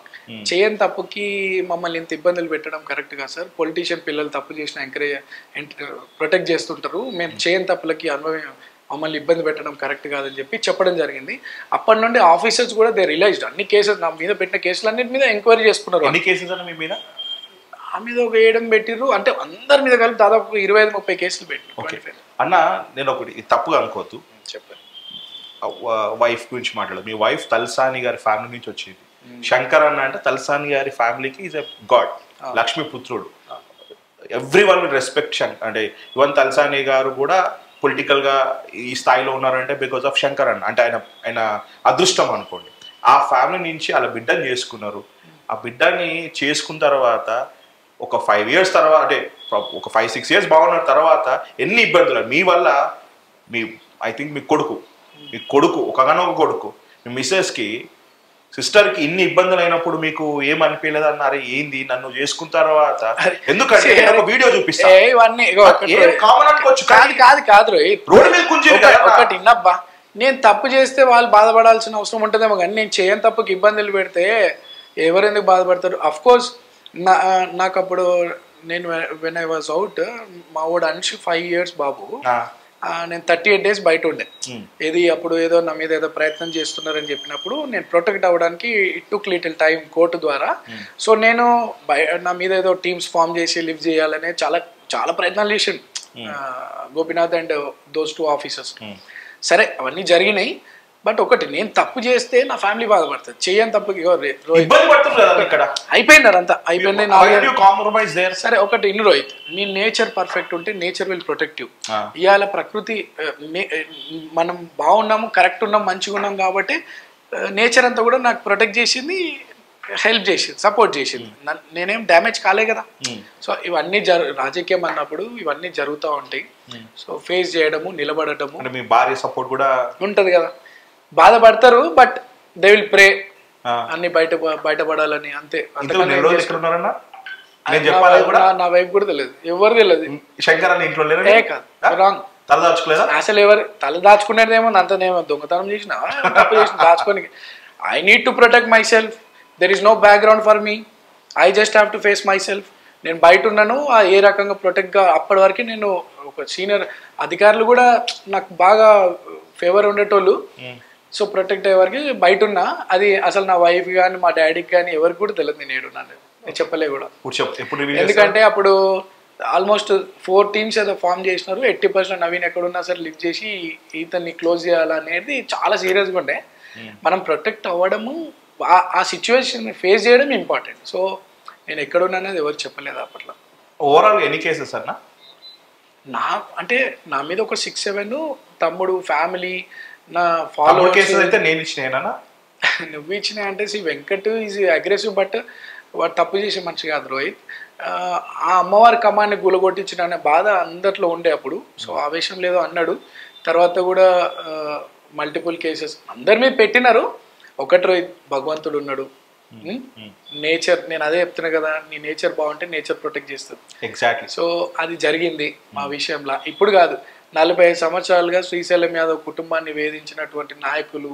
చేయని తప్పుకి మమ్మల్ని ఇంత ఇబ్బందులు పెట్టడం కరెక్ట్ కాదు సార్, పొలిటీషియన్ పిల్లలు తప్పు చేసిన ప్రొటెక్ట్ చేస్తుంటారు, మేము చేయని తప్పులకి మమ్మల్ని ఇబ్బంది పెట్టడం కరెక్ట్ కాదని చెప్పి చెప్పడం జరిగింది. అప్పటి నుండి ఆఫీసర్స్ కూడా దే రియలైజ్డ్ అన్ని కేసెస్ నా మీద పెట్టిన కేసులన్నింటి మీద ఎంక్వైరీ చేసుకున్నారు. అన్ని కేసెస్ అన్న మీ మీద? ఆ మీద ఒక 7 పెట్టిర్రు, అంటే అందరి మీద కలిపి దాదాపు 25-30 కేసులు పెట్టిరు. అన్న నేను ఒకటి తప్పుగా అనుకోవద్దు, చెప్పండి, వైఫ్ గురించి మాట్లాడదు. మీ వైఫ్ తలసాని గారి ఫ్యామిలీ నుంచి వచ్చింది. శంకర్ అన్న అంటే తలసాని గారి ఫ్యామిలీకి ఈజ్ ఎ గాడ్, లక్ష్మీ పుత్రుడు. ఎవ్రీ వన్ విల్ రెస్పెక్ట్ అంటే ఈవెన్ తలసాని గారు కూడా పొలిటికల్ గా ఈ స్థాయిలో ఉన్నారంటే బికాస్ ఆఫ్ శంకర్ అన్న, అంటే ఆయన అదృష్టం అనుకోండి. ఆ ఫ్యామిలీ నుంచి అలా బిడ్డని చేసుకున్నారు. ఆ బిడ్డని చేసుకున్న తర్వాత ఒక 5 years తర్వాత, అంటే ఒక 5-6 years బాగున్న తర్వాత ఎన్ని ఇబ్బందులు మీ వల్ల, ఐ థింక్ మీ కొడుకు ఒకగానొక కొడుకు, మీ మిస్సెస్కి సిస్టర్ కి ఇన్ని ఇబ్బందులు అయినప్పుడు మీకు ఏమనిపించలేదు అన్నారు, ఏంది నన్ను చేసుకున్న తర్వాత ఎందుకంటే ఒక వీడియో చూపిస్తా ఇవన్నీ కామన్ అనుకోవచ్చు, కాదు రోడ్డు మీద గుంజేది ఒకటి ఇన్నబ్బా, నేను తప్పు చేస్తే వాళ్ళు బాధపడాల్సిన అవసరం ఉంటుందేమో కానీ నేను చేయని తప్పుకి ఇబ్బందులు పెడితే ఎవరెందుకు బాధపడతారు? అఫ్ కోర్స్ నాకు అప్పుడు నేను వెన్ ఐ వాజ్ అవుట్, మా వాడు అన్షి 5 years బాబు, నేను 38 days బయట ఉండే. ఇది అప్పుడు ఏదో నా మీద ఏదో ప్రయత్నం చేస్తున్నారని చెప్పినప్పుడు నేను ప్రొటెక్ట్ అవ్వడానికి it took little time court ద్వారా. సో నేను నా మీద ఏదో టీమ్స్ ఫామ్ చేసి లివ్ చేయాలనే చాలా చాలా ప్రయత్నాలు చేసిండు గోపీనాథ్ అండ్ దోస్ 2 officers. సరే అవన్నీ జరిగినాయి, బట్ ఒకటి నేను తప్పు చేస్తే నా ఫ్యామిలీ బాధపడుతుంది, చేయని తప్పుకి అయిపోయింది అదంతా అయిపోయింది. సరే ఒకటి ఇన్ని రోహిత్, నీ నేచర్ పర్ఫెక్ట్ ఉంటే నేచర్ విల్ ప్రొటెక్ట్ యూ. ఇవాళ ప్రకృతి మనం బాగున్నాము, కరెక్ట్ ఉన్నాం, మంచిగా ఉన్నాం కాబట్టి నేచర్ అంతా కూడా నాకు ప్రొటెక్ట్ చేసింది, హెల్ప్ చేసింది, సపోర్ట్ చేసింది. నేనేం డ్యామేజ్ కాలే కదా. సో ఇవన్నీ రాజకీయం అన్నప్పుడు ఇవన్నీ జరుగుతూ ఉంటాయి. సో ఫేస్ చేయడము, నిలబడటము, మీ భార్య సపోర్ట్ కూడా ఉంటది కదా. బాధపడతారు బట్ దే విల్ ప్రే అన్ని బయటపడాలని, అంతే. నా వైఫ్ కూడా తెలియదు, ఎవరు తెలియదు. రాంగ్, అసలు ఎవరు తల దాచుకునేది ఏమో అంతనేమో దొంగతనం చేసిన తప్పు చేసిన దాచుకొని. I need to protect myself, there is no background for me, I just have to face myself. నేను బయట ఉన్నాను ఏ రకంగా ప్రొటెక్ట్గా. అప్పటి వరకు నేను ఒక సీనియర్ అధికారులు కూడా నాకు బాగా ఫేవర్ ఉండేటోళ్ళు. సో ప్రొటెక్ట్ అయ్యే వరకు బయట ఉన్నా. అది అసలు నా వైఫ్ కానీ మా డాడీకి కానీ ఎవరికి కూడా తెలియదు నేను ఏడున్నాను, నేను చెప్పలే కూడా. ఎందుకంటే అప్పుడు ఆల్మోస్ట్ 4 teams ఏదో ఫామ్ చేసినారు. 80% నవీన్ ఎక్కడున్నా సరే లిఫ్ట్ చేసి ఇతన్ని క్లోజ్ చేయాలనేది చాలా సీరియస్గా ఉండే. మనం ప్రొటెక్ట్ అవ్వడము, ఆ సిచ్యువేషన్ ఫేస్ చేయడం ఇంపార్టెంట్. సో నేను ఎక్కడున్నానేది ఎవరు చెప్పలేదు అప్పట్లో. ఓవరాల్ ఎన్ని కేసెస్ అన్నా? అంటే నా మీద ఒక 6-7, తమ్ముడు, ఫ్యామిలీ, నా ఫాలోవర్స్ కేసెస్ అయితే నేను ఇచ్చినా. నువ్వు ఇచ్చినా అంటే వెంకట్ ఈజ్ అగ్రెసివ్, బట్ వాడు తప్పు చేసే మనిషి కాదు రోహిత్. ఆ అమ్మవారి కమాన్ని గులగొట్టించిన అనే బాధ అందరిలో ఉండే అప్పుడు. సో ఆవేశం లేదో అన్నాడు. తర్వాత కూడా మల్టిపుల్ కేసెస్ అందరి మీద పెట్టినారు. ఒకటి రోహిత్, భగవంతుడు ఉన్నాడు, నేచర్. నేను అదే చెప్తున్నా కదా, నీ నేచర్ బాగుంటే నేచర్ ప్రొటెక్ట్ చేస్తుంది. ఎగ్జాక్ట్లీ. సో అది జరిగింది మా విషయంలో. ఇప్పుడు కాదు, 45 సంవత్సరాలుగా శ్రీశైలం యాదవ్ కుటుంబాన్ని వేధించినటువంటి నాయకులు,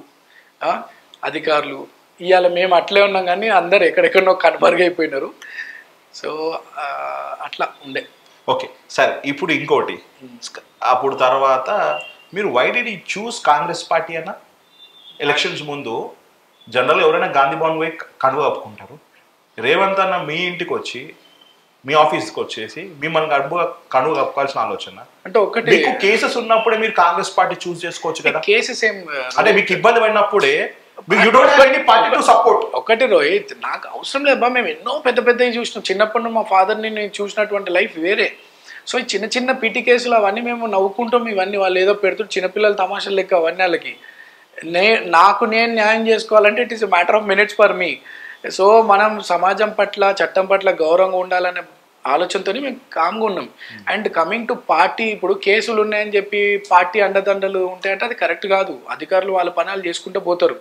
అధికారులు, ఇవాళ మేము అట్లే ఉన్నాం కానీ అందరు ఎక్కడెక్కడో కనుమరుగైపోయినారు. సో అట్లా ఉండే. ఓకే సరే, ఇప్పుడు ఇంకోటి, అప్పుడు తర్వాత మీరు why did you choose Congress party అన్న? ఎలక్షన్స్ ముందు జనరల్ ఎవరైనా గాంధీ భవన్ పోయి కడుగు కప్పుకుంటారు. రేవంత్ అన్న మీ ఇంటికి వచ్చి, మీ ఆఫీస్కి వచ్చేసి మిమ్మల్ని కడుగు కప్పుకోవాల్సిన ఆలోచన అంటే ఒకటి, మీకు కేసెస్ ఉన్నప్పుడే మీరు కాంగ్రెస్ పార్టీ చూస్ చేసుకోవచ్చు కదా. కేసెస్ ఏం అంటే మీకు ఇబ్బంది పడినప్పుడే సపోర్ట్. ఒకటి రోహిత్, నాకు అవసరం లేబ్బా, మేము ఎన్నో పెద్ద పెద్దవి చూసినాం. చిన్నప్పుడు మా ఫాదర్ని నేను చూసినటువంటి లైఫ్ వేరే. సో ఈ చిన్న చిన్న పీటీ కేసులు అవన్నీ మేము నవ్వుకుంటాం. ఇవన్నీ వాళ్ళు ఏదో పెడుతుంటే చిన్నపిల్లలు తమాషాలు లెక్క అవన్నీ వాళ్ళకి. నాకు నేను న్యాయం చేసుకోవాలంటే it is a matter of minutes for me. So మనం సమాజం పట్ల, చట్టం పట్ల గౌరవంగా ఉండాలనే ఆలోచనతో మేము కామ్గా ఉన్నాం. అండ్ కమింగ్ టు పార్టీ, ఇప్పుడు కేసులు ఉన్నాయని చెప్పి పార్టీ అండదండలు ఉంటాయంటే అది కరెక్ట్ కాదు. అధికారులు వాళ్ళ పనులు చేసుకుంటూ పోతారు.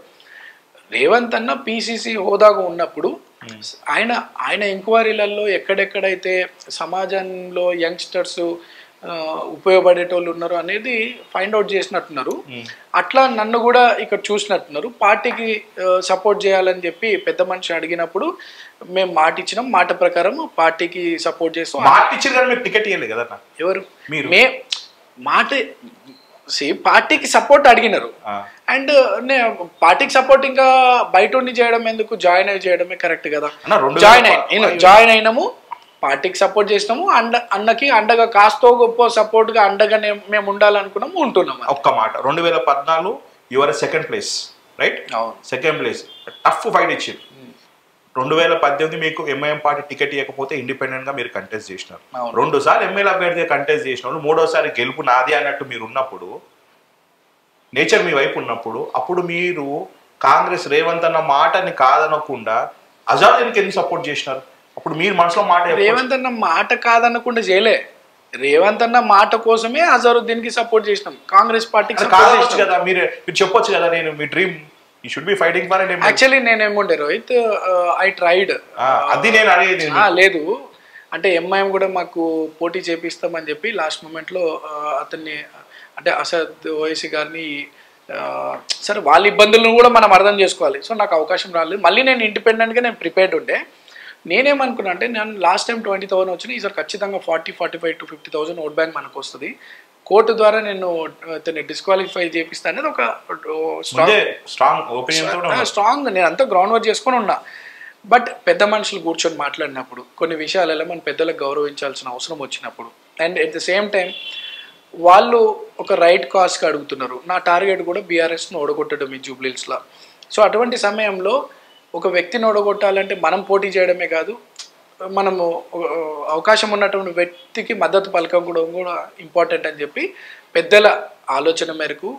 రేవంత్ అన్న పీసీసీ హోదాగా ఉన్నప్పుడు ఆయన ఎంక్వైరీలలో ఎక్కడెక్కడైతే సమాజంలో యంగ్స్టర్స్ ఉపయోగపడేటోళ్ళు ఉన్నారు అనేది ఫైండ్ అవుట్ చేసినట్టున్నారు. అట్లా నన్ను కూడా ఇక్కడ చూసినట్టున్నారు. పార్టీకి సపోర్ట్ చేయాలని చెప్పి పెద్ద మనిషి అడిగినప్పుడు మేము మాట ఇచ్చినాం. మాట ప్రకారం పార్టీకి సపోర్ట్ చేస్తాం. టికెట్ ఇవ్వలేదు కదా ఎవరు? మాట పార్టీకి సపోర్ట్ అడిగినారు. అండ్ పార్టీకి సపోర్ట్ ఇంకా బయట ఉండి చేయడం ఎందుకు, జాయిన్ అయ్యి చేయడమే కరెక్ట్ కదా. జాయిన్ అయినాము, పార్టీకి సపోర్ట్ చేసినాము, అన్నకి అండగా కాస్తో గొప్ప సపోర్ట్ గా అండగా మేము ఉండాలనుకున్నాము, ఉంటున్నాము. ఒక్క మాట, 2014 your second place, right? Second place, tough fight ఇచ్చింది. 2018 మీకు ఎంఐఎం పార్టీ టికెట్ ఇవ్వకపోతే ఇండిపెండెంట్ గా మీరు కంటెస్ట్ చేసినారు. 2 సార్లు ఎమ్మెల్యే అభ్యర్థిగా కంటెస్ట్ చేసిన వాళ్ళు 3వసారి గెలుపు నాది అన్నట్టు మీరు ఉన్నప్పుడు, నేచర్ మీ వైపు ఉన్నప్పుడు, అప్పుడు మీరు కాంగ్రెస్ రేవంత్ అన్న మాటని కాదనకుండా అజారుద్దీన్కి ఎందుకు సపోర్ట్ చేసినారు? అప్పుడు మీరు మనసులో మాట, రేవంత్ అన్న మాట కాదనకుండా చేయలే, రేవంత్ అన్న మాట కోసమే అజారుద్దీన్ కి సపోర్ట్ చేసినాం. కాంగ్రెస్ పార్టీకి కావచ్చు కదా, మీరు చెప్పొచ్చు కదా, నేను మీ dream you should be fighting for it. Actually నేనేముండే రోహిత్, ఐ ట్రైడ్. అది నేను అడిగేది. లేదు అంటే ఎంఐఎం కూడా మాకు పోటీ చేపిస్తామని చెప్పి లాస్ట్ మూమెంట్లో అతన్ని అంటే అసద్ ఓవైసీ గారిని, సరే వాళ్ళ ఇబ్బందులను కూడా మనం అర్థం చేసుకోవాలి. సో నాకు అవకాశం రాలేదు. మళ్ళీ నేను ఇండిపెండెంట్గా నేను ప్రిపేర్డ్ ఉండే. నేనేమనుకున్నా అంటే నేను లాస్ట్ టైం 20,000 వచ్చినాయి, ఈసారి ఖచ్చితంగా 40-45 to 50,000 ఓట్ బ్యాంక్ మనకు వస్తుంది, కోర్టు ద్వారా నేను డిస్క్వాలిఫై చేపిస్తా అనేది ఒక స్ట్రాంగ్ నేను అంతా గ్రౌండ్ వర్క్ చేసుకొని ఉన్నా. బట్ పెద్ద మనుషులు కూర్చొని మాట్లాడినప్పుడు కొన్ని విషయాలలో మన పెద్దలకు గౌరవించాల్సిన అవసరం వచ్చినప్పుడు, and at the same time వాళ్ళు ఒక రైట్ కాస్ట్కి అడుగుతున్నారు. నా టార్గెట్ కూడా బీఆర్ఎస్ను ఓడగొట్టడం ఈ జూబ్లీహిల్స్లో. సో అటువంటి సమయంలో ఒక వ్యక్తిని ఓడగొట్టాలంటే మనం పోటీ చేయడమే కాదు, మనము అవకాశం ఉన్నటువంటి వ్యక్తికి మద్దతు పలకం కూడా ఇంపార్టెంట్ అని చెప్పి పెద్దల ఆలోచన మేరకు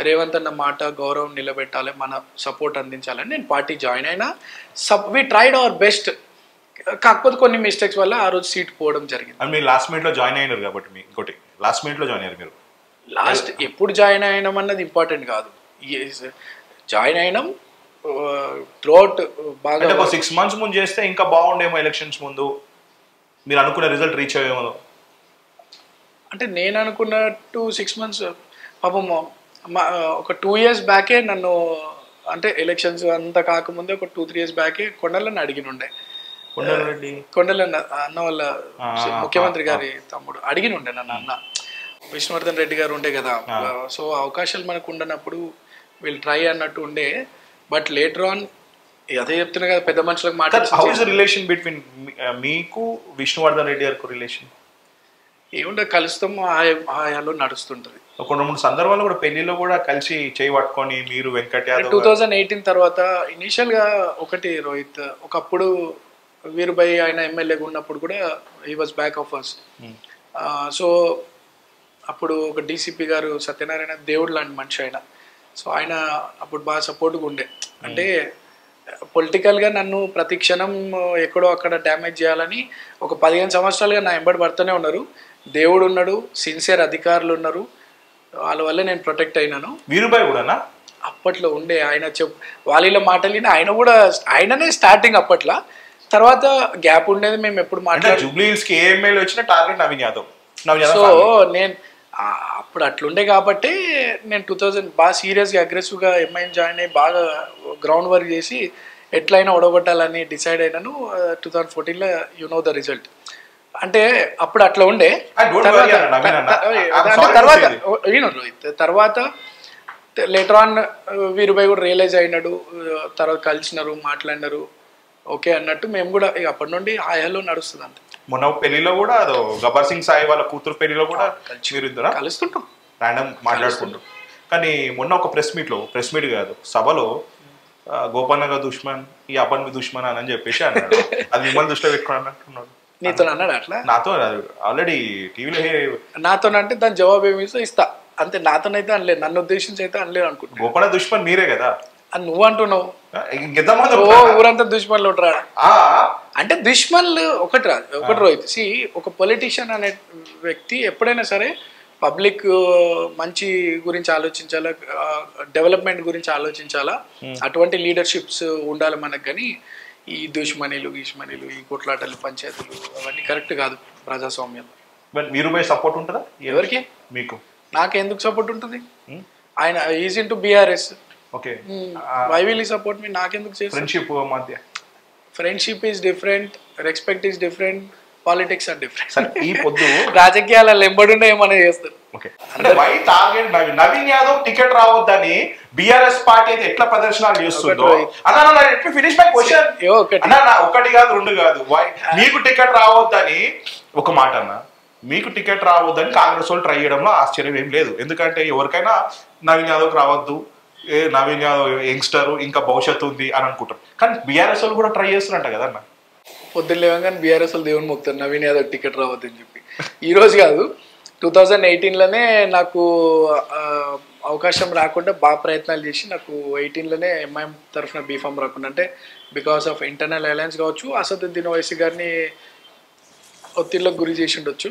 రేవంత్ అన్న మాట గౌరవం నిలబెట్టాలి, మన సపోర్ట్ అందించాలని నేను పార్టీ జాయిన్ అయినా. We tried our best. కాకపోతే కొన్ని మిస్టేక్స్ వల్ల ఆ రోజు సీట్ పోవడం జరిగింది. మీరు లాస్ట్ మినిట్లో జాయిన్ అయినారు కాబట్టి ఇంకోటి లాస్ట్ మినిట్లో జాయిన్ అయ్యారు మీరు. లాస్ట్ ఎప్పుడు జాయిన్ అయినాం అన్నది ఇంపార్టెంట్ కాదు. జాయిన్ అయినాం త్రూఅవుట్ బాగా. 6 months ముందు చేస్తే ఇంకా బాగుండేమో, ఎలక్షన్స్ ముందు మీరు అనుకున్న రిజల్ట్ రీచ్ అయ్యేమో. అంటే నేను అనుకున్నట్టు 6 months పాపం ఒక 2 years బ్యాకే నన్ను, అంటే ఎలక్షన్స్ అంతా కాకముందే ఒక 2-3 years బ్యాకే కొండలని అడిగినుండే. కొండలన్న అన్న వాళ్ళ ముఖ్యమంత్రి గారి తమ్ముడు అడిగినుండే నన్ను, అన్న విష్ణువర్ధన్ రెడ్డి గారు ఉండే కదా. సో అవకాశాలు మనకు ఉండనప్పుడు వీళ్ళు ట్రై అన్నట్టు ఉండే. బట్ లేటర్ ఆన్ అదే చెప్తున్నా కదా, పెద్ద మనుషులకు మాట్లాడుతున్నారు. రిలేషన్ బిట్వీన్ మీకు విష్ణువర్ధన్ రెడ్డి గారికి రిలేషన్ ఏముంటే కలుస్తాము, ఆయాలో నడుస్తుంటది. 2-3 సందర్భాలు కూడా పెళ్లిలో కూడా కలిసి చేయి పట్టుకొని మీరు వెంకట్ యాదవ్ 2018 తర్వాత ఇనీషియల్ గా ఒకటి రోహిత్, ఒకప్పుడు వీరుభాయ్ ఆయన ఎమ్మెల్యేగా ఉన్నప్పుడు కూడా he was back of us. So అప్పుడు ఒక డీసీపీ గారు సత్యనారాయణ దేవుడు లాంటి మనిషి ఆయన. సో ఆయన అప్పుడు బాగా సపోర్ట్గా ఉండే. అంటే పొలిటికల్గా నన్ను ప్రతి క్షణం ఎక్కడో అక్కడ డ్యామేజ్ చేయాలని ఒక 15 సంవత్సరాలుగా నా ఎంబడి పడుతూనే ఉన్నారు. దేవుడు ఉన్నాడు, సిన్సియర్ అధికారులు ఉన్నారు, వాళ్ళ వల్ల నేను ప్రొటెక్ట్ అయినాను. వీరుభాయ్ కూడా అప్పట్లో ఉండే ఆయన వాళ్ళ మాటలు ఆయననే స్టార్టింగ్ అప్పట్లో. తర్వాత గ్యాప్ ఉండేది, మేము ఎప్పుడు సో నేను అప్పుడు అట్లుండే కాబట్టి నేను 2000 బాగా సీరియస్గా అగ్రెసివ్గా ఎంఐఎం జాయిన్ అయ్యి బాగా గ్రౌండ్ వర్క్ చేసి ఎట్లయినా ఓడగొట్టాలని డిసైడ్ అయినాను. 2014లో యు నో ద రిజల్ట్. అంటే అప్పుడు అట్లా ఉండే. తర్వాత లేటర్ ఆన్ వీరుభాయ్ కూడా రియలైజ్ అయినాడు, తర్వాత కలిసినారు, మాట్లాడినారు, ఓకే అన్నట్టు మేము కూడా అప్పటి నుండి ఆయాలో నడుస్తుంది. అంతే. మొన్న పెళ్లిలో కూడా అదో గబ్బర్ సింగ్ సాయి వాళ్ళ కూతురు పెళ్లిలో కూడా కలుస్తుంటాం, ర్యాండమ్ మాట్లాడుకుంటాం. కానీ మొన్న ఒక ప్రెస్ మీట్ కాదు, సభలో గోపన్నగా దుష్మన్, ఈ అపన్ మీ దుష్మన్ అని చెప్పేసి అన్నాడు. అది మిమ్మల్ని దృష్టిలో పెట్టుకున్నాడు. నీతో అన్నాడు అట్లా? నాతో ఆల్రెడీ టీవీలో. నాతో అంటే దాని జవాబు ఏమి ఇస్తా అంతే. నాతోనైతే అనలేదు, నన్ను ఉద్దేశించి అయితే అనలేదు అనుకుంటా. గోపన్న దుష్మన్ మీరే కదా అని నువ్వు అంటున్నావు. ఊరంతా దుష్మన్లు ఉంటారా అంటే దుష్మన్లు ఒకటి రోహిత్. సి ఒక పొలిటీషియన్ అనే వ్యక్తి ఎప్పుడైనా సరే పబ్లిక్ మంచి గురించి ఆలోచించాలా, డెవలప్మెంట్ గురించి ఆలోచించాలా, అటువంటి లీడర్షిప్స్ ఉండాలి మనకు. కానీ ఈ దుష్మనీలు ఈ కొట్లాటలు పంచాయతీలు అవన్నీ కరెక్ట్ కాదు ప్రజాస్వామ్యం. వీరుభాయ్ సపోర్ట్ ఉంటుందా ఎవరికి? మీకు. నాకెందుకు సపోర్ట్ ఉంటుంది? ఆయన is into BRS. Okay, why will he support me? నాకెందుకు చేస్తారు? ఫ్రెండ్షిప్ మధ్య friendship is different, respect is different, politics are different. ఈ పొద్దు రాజకీయాలలో ఎంబడుండే ఏమన్నా చేస్తారు. నవీన్ యాదవ్ టికెట్ రావద్దని బీఆర్ఎస్ పార్టీ అయితే ఎట్లా ప్రదర్శనలు చేస్తుందో ఫినిష్ మై క్వశ్చన్. ఒకటి కాదు, 2 కాదు. మీకు టికెట్ రావద్దని ఒక మాట అన్న, మీకు టికెట్ రావద్దని కాంగ్రెస్ వాళ్ళు ట్రై చేయడంలో ఆశ్చర్యం ఏం లేదు. ఎందుకంటే ఎవరికైనా నవీన్ యాదవ్కి రావద్దు, నవీన్ యాదవ్ యంగ్స్టర్, ఇంకా భవిష్యత్తు ఉంది అని అనుకుంటారు. కానీ బీఆర్ఎస్ వాళ్ళు కూడా ట్రై చేస్తున్నట్ట కదా అన్న. పొద్దున్న లేవగానే బీఆర్ఎస్ వాళ్ళు దేవుని మొక్కుతారు నవీన్ యాదవ్ టికెట్ రావద్దని చెప్పి. ఈరోజు కాదు, 2018లోనే నాకు అవకాశం రాకుండా బాగా ప్రయత్నాలు చేసి నాకు 18లోనే ఎంఐఎం తరఫున బీఫామ్ రాకుండా, అంటే బికాస్ ఆఫ్ ఇంటర్నల్ అలయన్స్ కావచ్చు, అసదుద్దీన్ ఓవైసీ గారిని ఒత్తిళ్లకు గురి చేసి ఉండొచ్చు.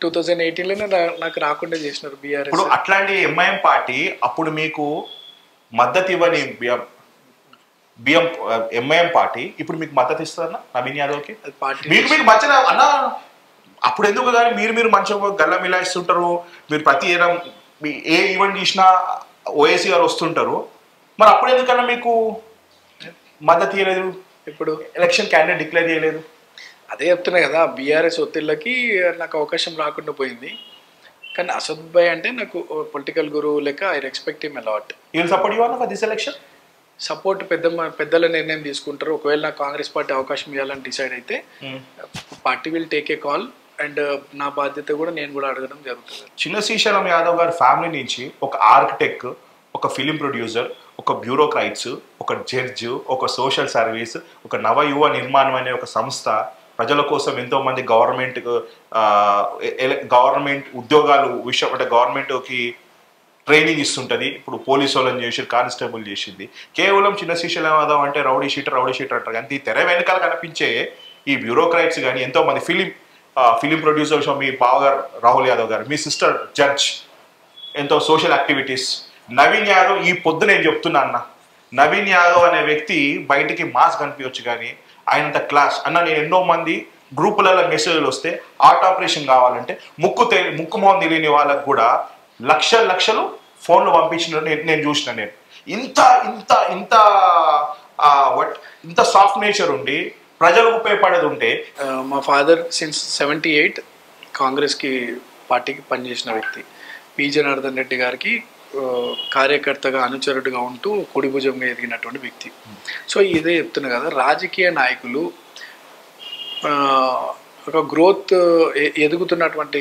2018లోనే నాకు రాకుండా చేసినారు బీఆర్ఎస్. అట్లాంటి ఎంఐఎం పార్టీ అప్పుడు మీకు మద్దతు ఇవ్వని బిఎం ఎంఐఎం పార్టీ ఇప్పుడు మీకు మద్దతు ఇస్తుందన్న నవీన్ యాదవ్కి? మీకు మంచిగా అన్న అప్పుడు ఎందుకు కానీ మీరు మంచిగా గల్ల మిలాయిస్తుంటారు, మీరు ప్రతి ఏ ఈవెంట్ చేసినా ఓఎస్సీ గారు వస్తుంటారు, మరి అప్పుడు ఎందుకన్నా మీకు మద్దతు ఇవ్వలేదు? ఇప్పుడు ఎలక్షన్ క్యాండిడేట్ డిక్లేర్ చేయలేదు. అదే చెప్తున్నా కదా, బీఆర్ఎస్ ఒత్తిళ్ళకి నాకు అవకాశం రాకుండా పోయింది. కానీ అసద్ భాయ్ అంటే నాకు పొలిటికల్ గురువు లెక్క, I respect him a lot. You will support your for this election? Support పెద్దల నిర్ణయం తీసుకుంటారు. ఒకవేళ నాకు కాంగ్రెస్ పార్టీ అవకాశం ఇవ్వాలని డిసైడ్ అయితే party will take a call, and నా బాధ్యత కూడా నేను కూడా అడగడం జరుగుతుంది. చిన్న శ్రీశైలం యాదవ్ గారి ఫ్యామిలీ నుంచి ఒక ఆర్కిటెక్ట్, ఒక ఫిలిం ప్రొడ్యూసర్, ఒక బ్యూరోక్రైట్స్, ఒక జడ్జ్, ఒక సోషల్ సర్వీస్, ఒక నవయువ నిర్మాణం అనే ఒక సంస్థ ప్రజల కోసం ఎంతోమంది గవర్నమెంట్ ఉద్యోగాలు అంటే గవర్నమెంట్కి ట్రైనింగ్ ఇస్తుంటుంది. ఇప్పుడు పోలీసు వాళ్ళని చేసి కానిస్టేబుల్ చేసింది. కేవలం చిన్న శ్రీశైలం యాదవ్ అంటే రౌడీ షీటర్ అంటారు. కానీ తెర వెనకాల కనిపించే ఈ బ్యూరోక్రైట్స్ కానీ ఎంతోమంది ఫిలిం ప్రొడ్యూసర్స్, మీ బావగారు రాహుల్ యాదవ్ గారు, మీ సిస్టర్ జడ్జ్, ఎంతో సోషల్ యాక్టివిటీస్. నవీన్ యాదవ్ ఈ పొద్దు నేను చెప్తున్నా అన్న, నవీన్ యాదవ్ అనే వ్యక్తి బయటికి మాస్ కనిపించవచ్చు కానీ ఆయనంత క్లాస్ అన్న. నేను ఎన్నో మంది గ్రూపులలో మెసేజ్లు వస్తే హార్ట్ ఆపరేషన్ కావాలంటే ముక్కు మొహం తెలియని వాళ్ళకు కూడా లక్షలు ఫోన్లు పంపించిన నేను చూసిన. నేను ఇంత సాఫ్ట్ నేచర్ ఉండి ప్రజలకు ఉపయోగపడేది ఉంటే. మా ఫాదర్ సిన్స్ 78 కాంగ్రెస్కి పార్టీకి పనిచేసిన వ్యక్తి. పి జనార్దన్ రెడ్డి గారికి కార్యకర్తగా అనుచరుడుగా ఉంటూ కుడిభుజంగా ఎదిగినటువంటి వ్యక్తి. సో ఇదే చెప్తున్నా కదా, రాజకీయ నాయకులు ఒక గ్రోత్ ఎదుగుతున్నటువంటి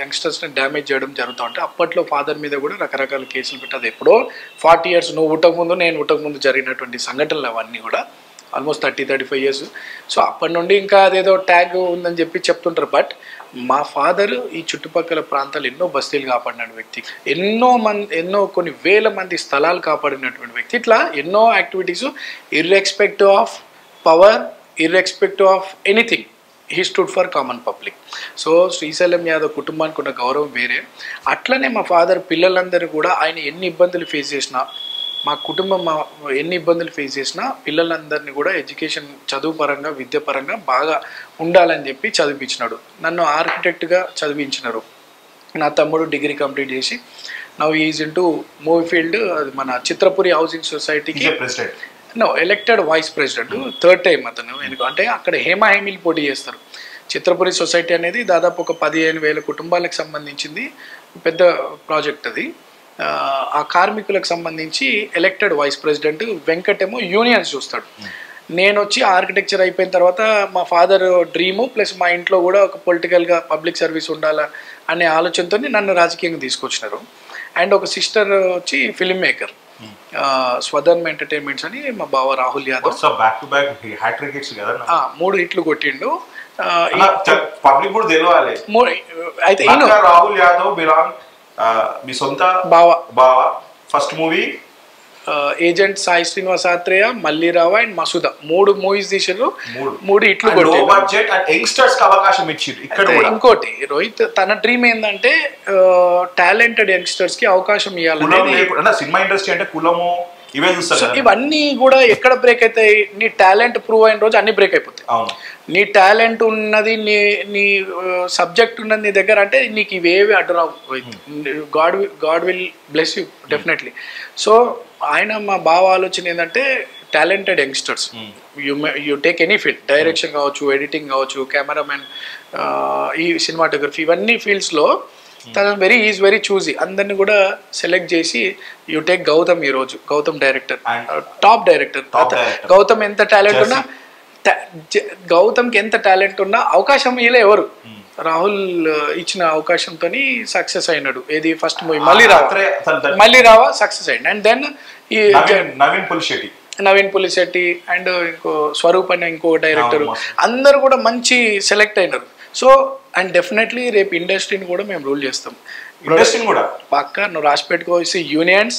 యంగ్స్టర్స్ని డ్యామేజ్ చేయడం జరుగుతూ ఉంటే, అప్పట్లో ఫాదర్ మీద కూడా రకరకాల కేసులు పెట్టారు. ఎప్పుడో 40 years నువ్వు పుట్టకముందు నేను పుట్టకముందు జరిగినటువంటి సంఘటనలు అవన్నీ కూడా ఆల్మోస్ట్ 30-35 years. సో అప్పటి నుండి ఇంకా అదేదో ట్యాగ్ ఉందని చెప్తుంటారు. బట్ మా ఫాదర్ ఈ చుట్టుపక్కల ప్రాంతాలు ఎన్నో బస్తీలు కాపాడిన వ్యక్తి, ఎన్నో కొన్ని వేల మంది స్థలాలు కాపాడినటువంటి వ్యక్తి. ఇట్లా ఎన్నో activities, irrespective of power, irrespective of anything, he stood for common public. So Srisailam Yadav కుటుంబానికి ఉన్న గౌరవం వేరే. అట్లనే మా ఫాదర్ పిల్లలందరూ కూడా ఆయన ఎన్ని ఇబ్బందులు ఫేస్ చేసినా, మా కుటుంబం ఎన్ని ఇబ్బందులు ఫేస్ చేసినా పిల్లలందరినీ కూడా ఎడ్యుకేషన్, చదువు పరంగా, విద్య పరంగా బాగా ఉండాలని చెప్పి చదివించినాడు. నన్ను ఆర్కిటెక్ట్గా చదివించినారు. నా తమ్ముడు డిగ్రీ కంప్లీట్ చేసి now is into movie field. అది మన చిత్రపురి హౌసింగ్ సొసైటీకి elected vice president, 3rd time అతను. ఎందుకంటే అక్కడ హేమీలు పోటీ చేస్తారు. చిత్రపురి సొసైటీ అనేది దాదాపు ఒక 15,000 కుటుంబాలకు సంబంధించింది, పెద్ద ప్రాజెక్ట్ అది. ఆ కార్మికులకు సంబంధించి ఎలక్టెడ్ వైస్ ప్రెసిడెంట్. వెంకటేమో యూనియన్స్ చూస్తాడు. నేను వచ్చి ఆర్కిటెక్చర్ అయిపోయిన తర్వాత మా ఫాదర్ డ్రీము ప్లస్ మా ఇంట్లో కూడా ఒక పొలిటికల్గా పబ్లిక్ సర్వీస్ ఉండాలా అనే ఆలోచనతో నన్ను రాజకీయంగా తీసుకొచ్చినారు. అండ్ ఒక సిస్టర్ వచ్చి ఫిల్మ్ మేకర్, స్వధర్మ ఎంటర్టైన్మెంట్స్ అని మా బావ రాహుల్ యాదవ్. 3 హిట్లు కొట్టిండు. అయితే రాహుల్ యాదవ్ మీ సొంత బావ first movie Agent Sai Srinivas Athreya, Malli Raava and Masooda 3 movies తీసారు. 3 హిట్లు కొట్టారు. ఇంకోటి రోహిత్ తన డ్రీమ్ ఏంటంటే టాలెంటెడ్ యంగ్స్టర్స్ కి అవకాశం ఇవ్వాలనేది. సినిమా ఇండస్ట్రీ అంటే కులము ఇవే చూస్తారు. ఇవన్నీ కూడా ఎక్కడ బ్రేక్ అవుతాయి? నీ టాలెంట్ ప్రూవ్ అయిన రోజు అన్ని బ్రేక్ అయిపోతాయి. నీ టాలెంట్ ఉన్నది, నీ సబ్జెక్ట్ ఉన్నది నీ దగ్గర అంటే నీకు ఇవేవి అడ్డురావు. God will bless you definitely. So ఆయన మా బావ ఆలోచన ఏంటంటే talented youngsters, you take any field, direction కావచ్చు, ఎడిటింగ్ కావచ్చు, కెమెరామెన్, ఈ సినిమాటోగ్రఫీ, ఇవన్నీ ఫీల్డ్స్లో తను వెరీ చూజీ. అందరిని కూడా సెలెక్ట్ చేసి యూ టేక్ గౌతమ్. ఈరోజు Gautham director, top director. Gautham ఎంత టాలెంట్ ఉన్నా, గౌతమ్కి ఎంత టాలెంట్ ఉన్నా అవకాశం ఇలా ఎవరు? రాహుల్ ఇచ్చిన అవకాశంతో సక్సెస్ అయినాడు. ఏది ఫస్ట్ మూవీ మల్లీరావా సక్సెస్ అయింది. అండ్ దెన్ ఈ నవీన్ పులిశెట్టి అండ్ ఇంకో స్వరూప్ అనే ఇంకో డైరెక్టర్, అందరు కూడా మంచి సెలెక్ట్ అయినారు. సో అండ్ డెఫినెట్లీ రేపు ఇండస్ట్రీని కూడా మేము రూల్ చేస్తాం. ఇండస్ట్రీని కూడా పక్క నువ్వు రాసి పెట్టుకోవాల్సి యూనియన్స్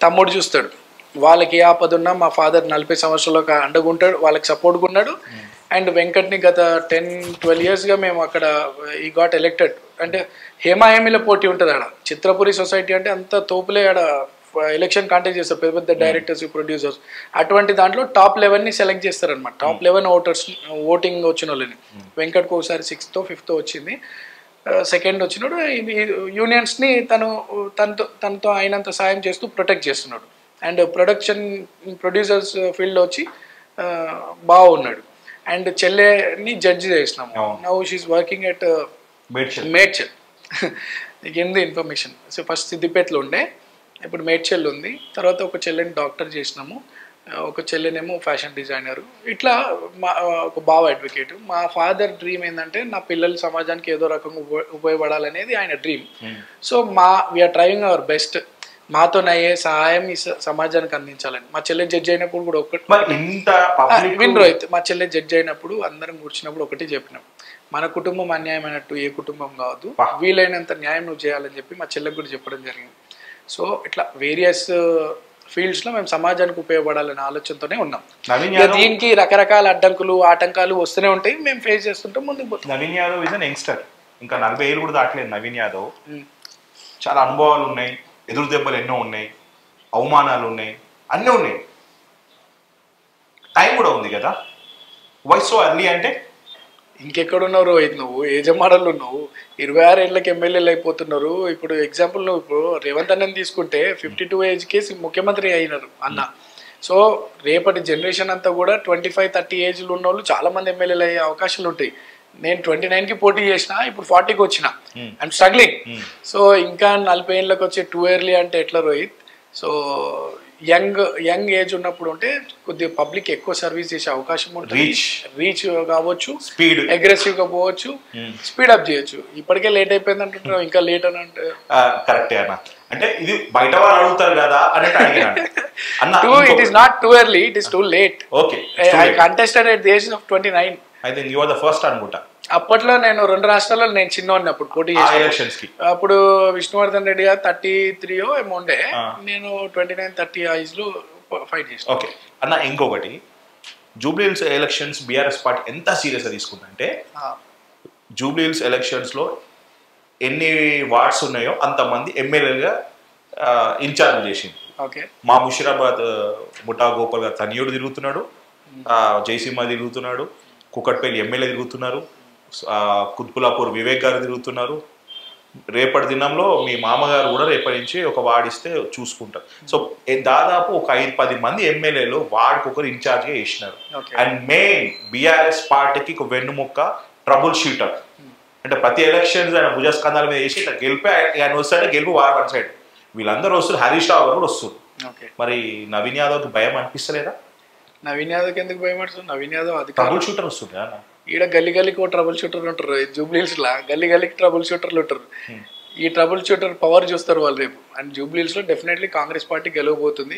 తమ్ముడు చూస్తాడు. వాళ్ళకి ఏ ఆపద ఉన్నా మా ఫాదర్ 40 సంవత్సరాలకు అండగుంటాడు, వాళ్ళకి సపోర్ట్గా ఉన్నాడు. అండ్ వెంకట్ని గత 10-12 yearsగా మేము అక్కడ ఈ గాట్ ఎలెక్టెడ్. అంటే హేమీల పోటీ ఉంటుంది ఆడ. చిత్రపురి సొసైటీ అంటే అంత తోపులే ఆడ ఎలక్షన్ కాంటెస్ట్ చేస్తారు పెద్ద పెద్ద డైరెక్టర్స్ ప్రొడ్యూసర్స్, అటువంటి దాంట్లో టాప్ 11ని సెలెక్ట్ చేస్తారనమాట. టాప్ 11 ఓటర్స్ ఓటింగ్ వచ్చిన వాళ్ళని. వెంకట్కి ఒకసారి 6th 5th వచ్చింది, సెకండ్ వచ్చినాడు. యూనియన్స్ని తనతో అయినంత సాయం చేస్తూ ప్రొటెక్ట్ చేస్తున్నాడు. అండ్ ప్రొడ్యూసర్స్ ఫీల్డ్లో వచ్చి బాగున్నాడు. అండ్ చెల్లెని జడ్జి చేసినాము. Now she is working at Medchal. నీకు ఏంది ఇన్ఫర్మేషన్? సో ఫస్ట్ సిద్దిపేటలో ఉండే, ఇప్పుడు మేడ్చల్ ఉంది. తర్వాత ఒక చెల్లెని డాక్టర్ చేసినాము, ఒక చెల్లెనేమో ఫ్యాషన్ డిజైనరు. ఇట్లా ఒక బావ అడ్వకేట్. మా ఫాదర్ డ్రీమ్ ఏంటంటే నా పిల్లలు సమాజానికి ఏదో రకంగా ఉపయోగపడాలనేది ఆయన dream. So we are trying our best. మాతో అయ్యే సహాయం ఈ సమాజానికి అందించాలని. మా చెల్లె జడ్జి అయినప్పుడు కూడా వినరు అయితే, మా చెల్లె జడ్జి అయినప్పుడు అందరం కూర్చున్నప్పుడు ఒకటి చెప్పినాం, మన కుటుంబం అన్యాయమైనట్టు ఏ కుటుంబం కావద్దు, వీలైనంత న్యాయం నువ్వు చేయాలని చెప్పి మా చెల్లెకి కూడా చెప్పడం జరిగింది. సో ఇట్లా వేరియస్ ఫీల్డ్స్లో మేము సమాజానికి ఉపయోగపడాలనే ఆలోచనతోనే ఉన్నాం. దీనికి రకరకాల అడ్డంకులు ఆటంకాలు వస్తూనే ఉంటాయి, మేము ఫేస్ చేస్తుంటాం, ముందుకు పోతాం. Naveen Yadav is an youngster, ఇంకా 40 ఏళ్ళు కూడా దాటలేదు నవీన్ యాదవ్. చాలా అనుభవాలు ఉన్నాయి, ఎదురు దెబ్బలు ఎన్నో ఉన్నాయి, అవమానాలు ఉన్నాయి, అన్నీ ఉన్నాయి, టైం కూడా ఉంది కదా. వయసు అర్లీ అంటే ఇంకెక్కడున్నారు అయితే నువ్వు ఏజమాడలు ఉన్నావు, 26 ఏళ్ళకి ఎమ్మెల్యేలు అయిపోతున్నారు. ఇప్పుడు ఎగ్జాంపుల్ నువ్వు ఇప్పుడు రేవంత్ అన్నని తీసుకుంటే 52 ఏజ్కి ముఖ్యమంత్రి అయినారు అన్న. సో రేపటి జనరేషన్ అంతా కూడా 25-30 ఏజ్లు ఉన్న వాళ్ళు చాలా మంది ఎమ్మెల్యేలు అయ్యే అవకాశాలు ఉంటాయి. నేను 29కి పోటీ చేసిన, ఇప్పుడు 40కి వచ్చిన, అండ్ స్ట్రగ్లింగ్. సో ఇంకా 40 ఏళ్ళకి వచ్చే టూ ఇయర్లీ అంటే ఎట్లా రోహిత్? సో యంగ్ ఏజ్ ఉన్నప్పుడు ఉంటే కొద్దిగా పబ్లిక్ ఎక్కువ సర్వీస్ చేసే అవకాశం ఉంటుంది, రీచ్ కావచ్చు, స్పీడ్ అగ్రెసివ్ గా పోవచ్చు, స్పీడ్ అప్ చేయొచ్చు. ఇప్పటికే లేట్ అయిపోయింది అంటుంటారు, ఇంకా లేట్ అని అంటే కరెక్టే అన్న. అంటే ఇది బయట వాళ్ళు అడుగుతారు కదా అన్న. It is not too early, it is too late. Okay, I contested at the age of 29. I think you are the first అనుకుంటా. అప్పట్లో నేను 2 రాష్ట్రాల్లో నేను చిన్న ఉన్నప్పుడు పోటీ చేసి, అప్పుడు విష్ణువర్ధన్ రెడ్డి గారు 33 ఏమో ఉండే, నేను 29-30 ఏజ్ లో ఫైట్ చేసాను. ఓకే అన్న, ఇంకొకటి జూబ్లీహిల్స్ ఎలక్షన్స్ బీఆర్ఎస్ పార్టీ ఎంత సీరియస్ గా తీసుకుందంటే, జూబ్లీహిల్స్ ఎలక్షన్స్ లో ఎన్ని వార్డ్స్ ఉన్నాయో అంతమంది ఎమ్మెల్యేలుగా ఇన్ఛార్జ్ చేసింది. మా ముషిరాబాద్ ముఠా గోపాల్ గారు తనియుడు తిరుగుతున్నాడు, జయసింహ తిరుగుతున్నాడు, కుకట్పల్లి ఎమ్మెల్యే తిరుగుతున్నారు, కుత్బులాపూర్ వివేక్ గారు తిరుగుతున్నారు. రేపటి దినంలో మీ మామగారు కూడా రేపటి నుంచి ఒక వార్డిస్తే చూసుకుంటారు. సో దాదాపు ఒక 5-10 మంది ఎమ్మెల్యేలు వార్డుకొకరు ఇన్ఛార్జ్గా వేసినారు. అండ్ మెయిన్ బీఆర్ఎస్ పార్టీకి ఒక వెన్నుముక్క ట్రబుల్ షూటర్. అంటే ప్రతి ఎలక్షన్స్ ఆయన భుజస్కంధాల మీద వేసి ఇట్లా గెలిపి ఆయన వస్తాడే గెలుపు వన్ సైడ్, వీళ్ళందరూ వస్తారు, హరీష్ రావు గారు కూడా వస్తారు. మరి నవీన్ యాదవ్కి భయం అనిపిస్తలేదా? నవీన్ యాదవ్కి ఎందుకు భయం పడుతుంది? నవీన్ యాదవ్ అది ట్రబుల్ షూటర్ వస్తుంది. ఈడ గల్లీకి ఓ ట్రబుల్ షూటర్ ఉంటారు, జూబ్లీహిల్స్ లా గల్లీకి ట్రబుల్ షూటర్లు ఉంటారు. ఈ ట్రబుల్ షూటర్ పవర్ చూస్తారు వాళ్ళు రేపు. అండ్ జూబ్లీహిల్స్ లో డెఫినెట్లీ కాంగ్రెస్ పార్టీ గెలవబోతుంది.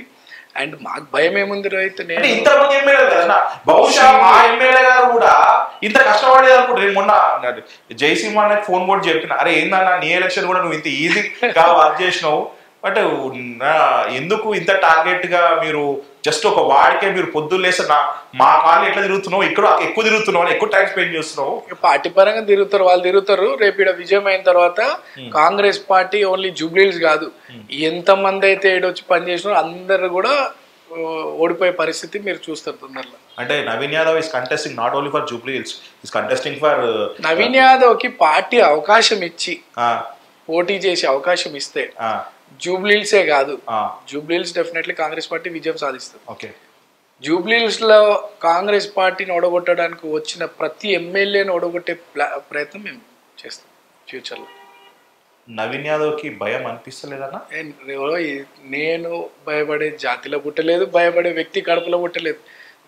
అండ్ మాకు భయం ఏముంది అయితే, నేను ఇంతమంది ఎమ్మెల్యే కదా, బహుశా మా ఎమ్మెల్యే గారు కూడా ఇంత కష్టపడేది అనుకుంటారు. నేను మొన్న జయసింహ నాకు ఫోన్ కూడా చెప్పిన, అరే ఏందన్నా నీ ఎలక్షన్ కూడా నువ్వు ఇంత ఈజీగా వర్క్ చేసినావు, బట్ ఎందుకు ఇంత టార్గెట్ గా మీరు జస్ట్ ఒక వాడికే మీరు పొద్దున్న లేసి మా కాళ్ళు ఎట్లా తిరుగుతున్నావు, ఇక్కడ ఎక్కువ తిరుగుతున్నావు, ఎక్కువ టైం స్పెండ్ చేస్తున్నావు. పార్టీ పరంగా తిరుగుతారు వాళ్ళు, తిరుగుతారు. రేపు ఇక్కడ విజయం అయిన తర్వాత కాంగ్రెస్ పార్టీ ఓన్లీ జూబ్లీహిల్స్ కాదు, ఎంతమంది అయితే ఏడొచ్చి పనిచేసినారో అందరు కూడా ఓడిపోయే పరిస్థితి మీరు చూస్తారు తొందరలో. అంటే Naveen Yadav is contesting not only for Jubilee Hills, is contesting for Naveen Yadav కి పార్టీ అవకాశం ఇచ్చి పోటీ చేసే అవకాశం ఇస్తే జూబ్లీహిల్సే కాదు, జూబ్లీహిల్స్ డెఫినెట్లీ కాంగ్రెస్ పార్టీ విజయం సాధిస్తుంది. ఓకే, జూబ్లీహిల్స్ లో కాంగ్రెస్ పార్టీని ఓడగొట్టడానికి వచ్చిన ప్రతి ఎమ్మెల్యేని ఓడగొట్టే ప్రయత్నం మేము చేస్తాం ఫ్యూచర్ లో. నవీన్ యాదవ్ కి భయం అనిపిస్తలేదన్నా? నేను భయపడే జాతిలో పుట్టలేదు, భయపడే వ్యక్తి కడుపులో పుట్టలేదు.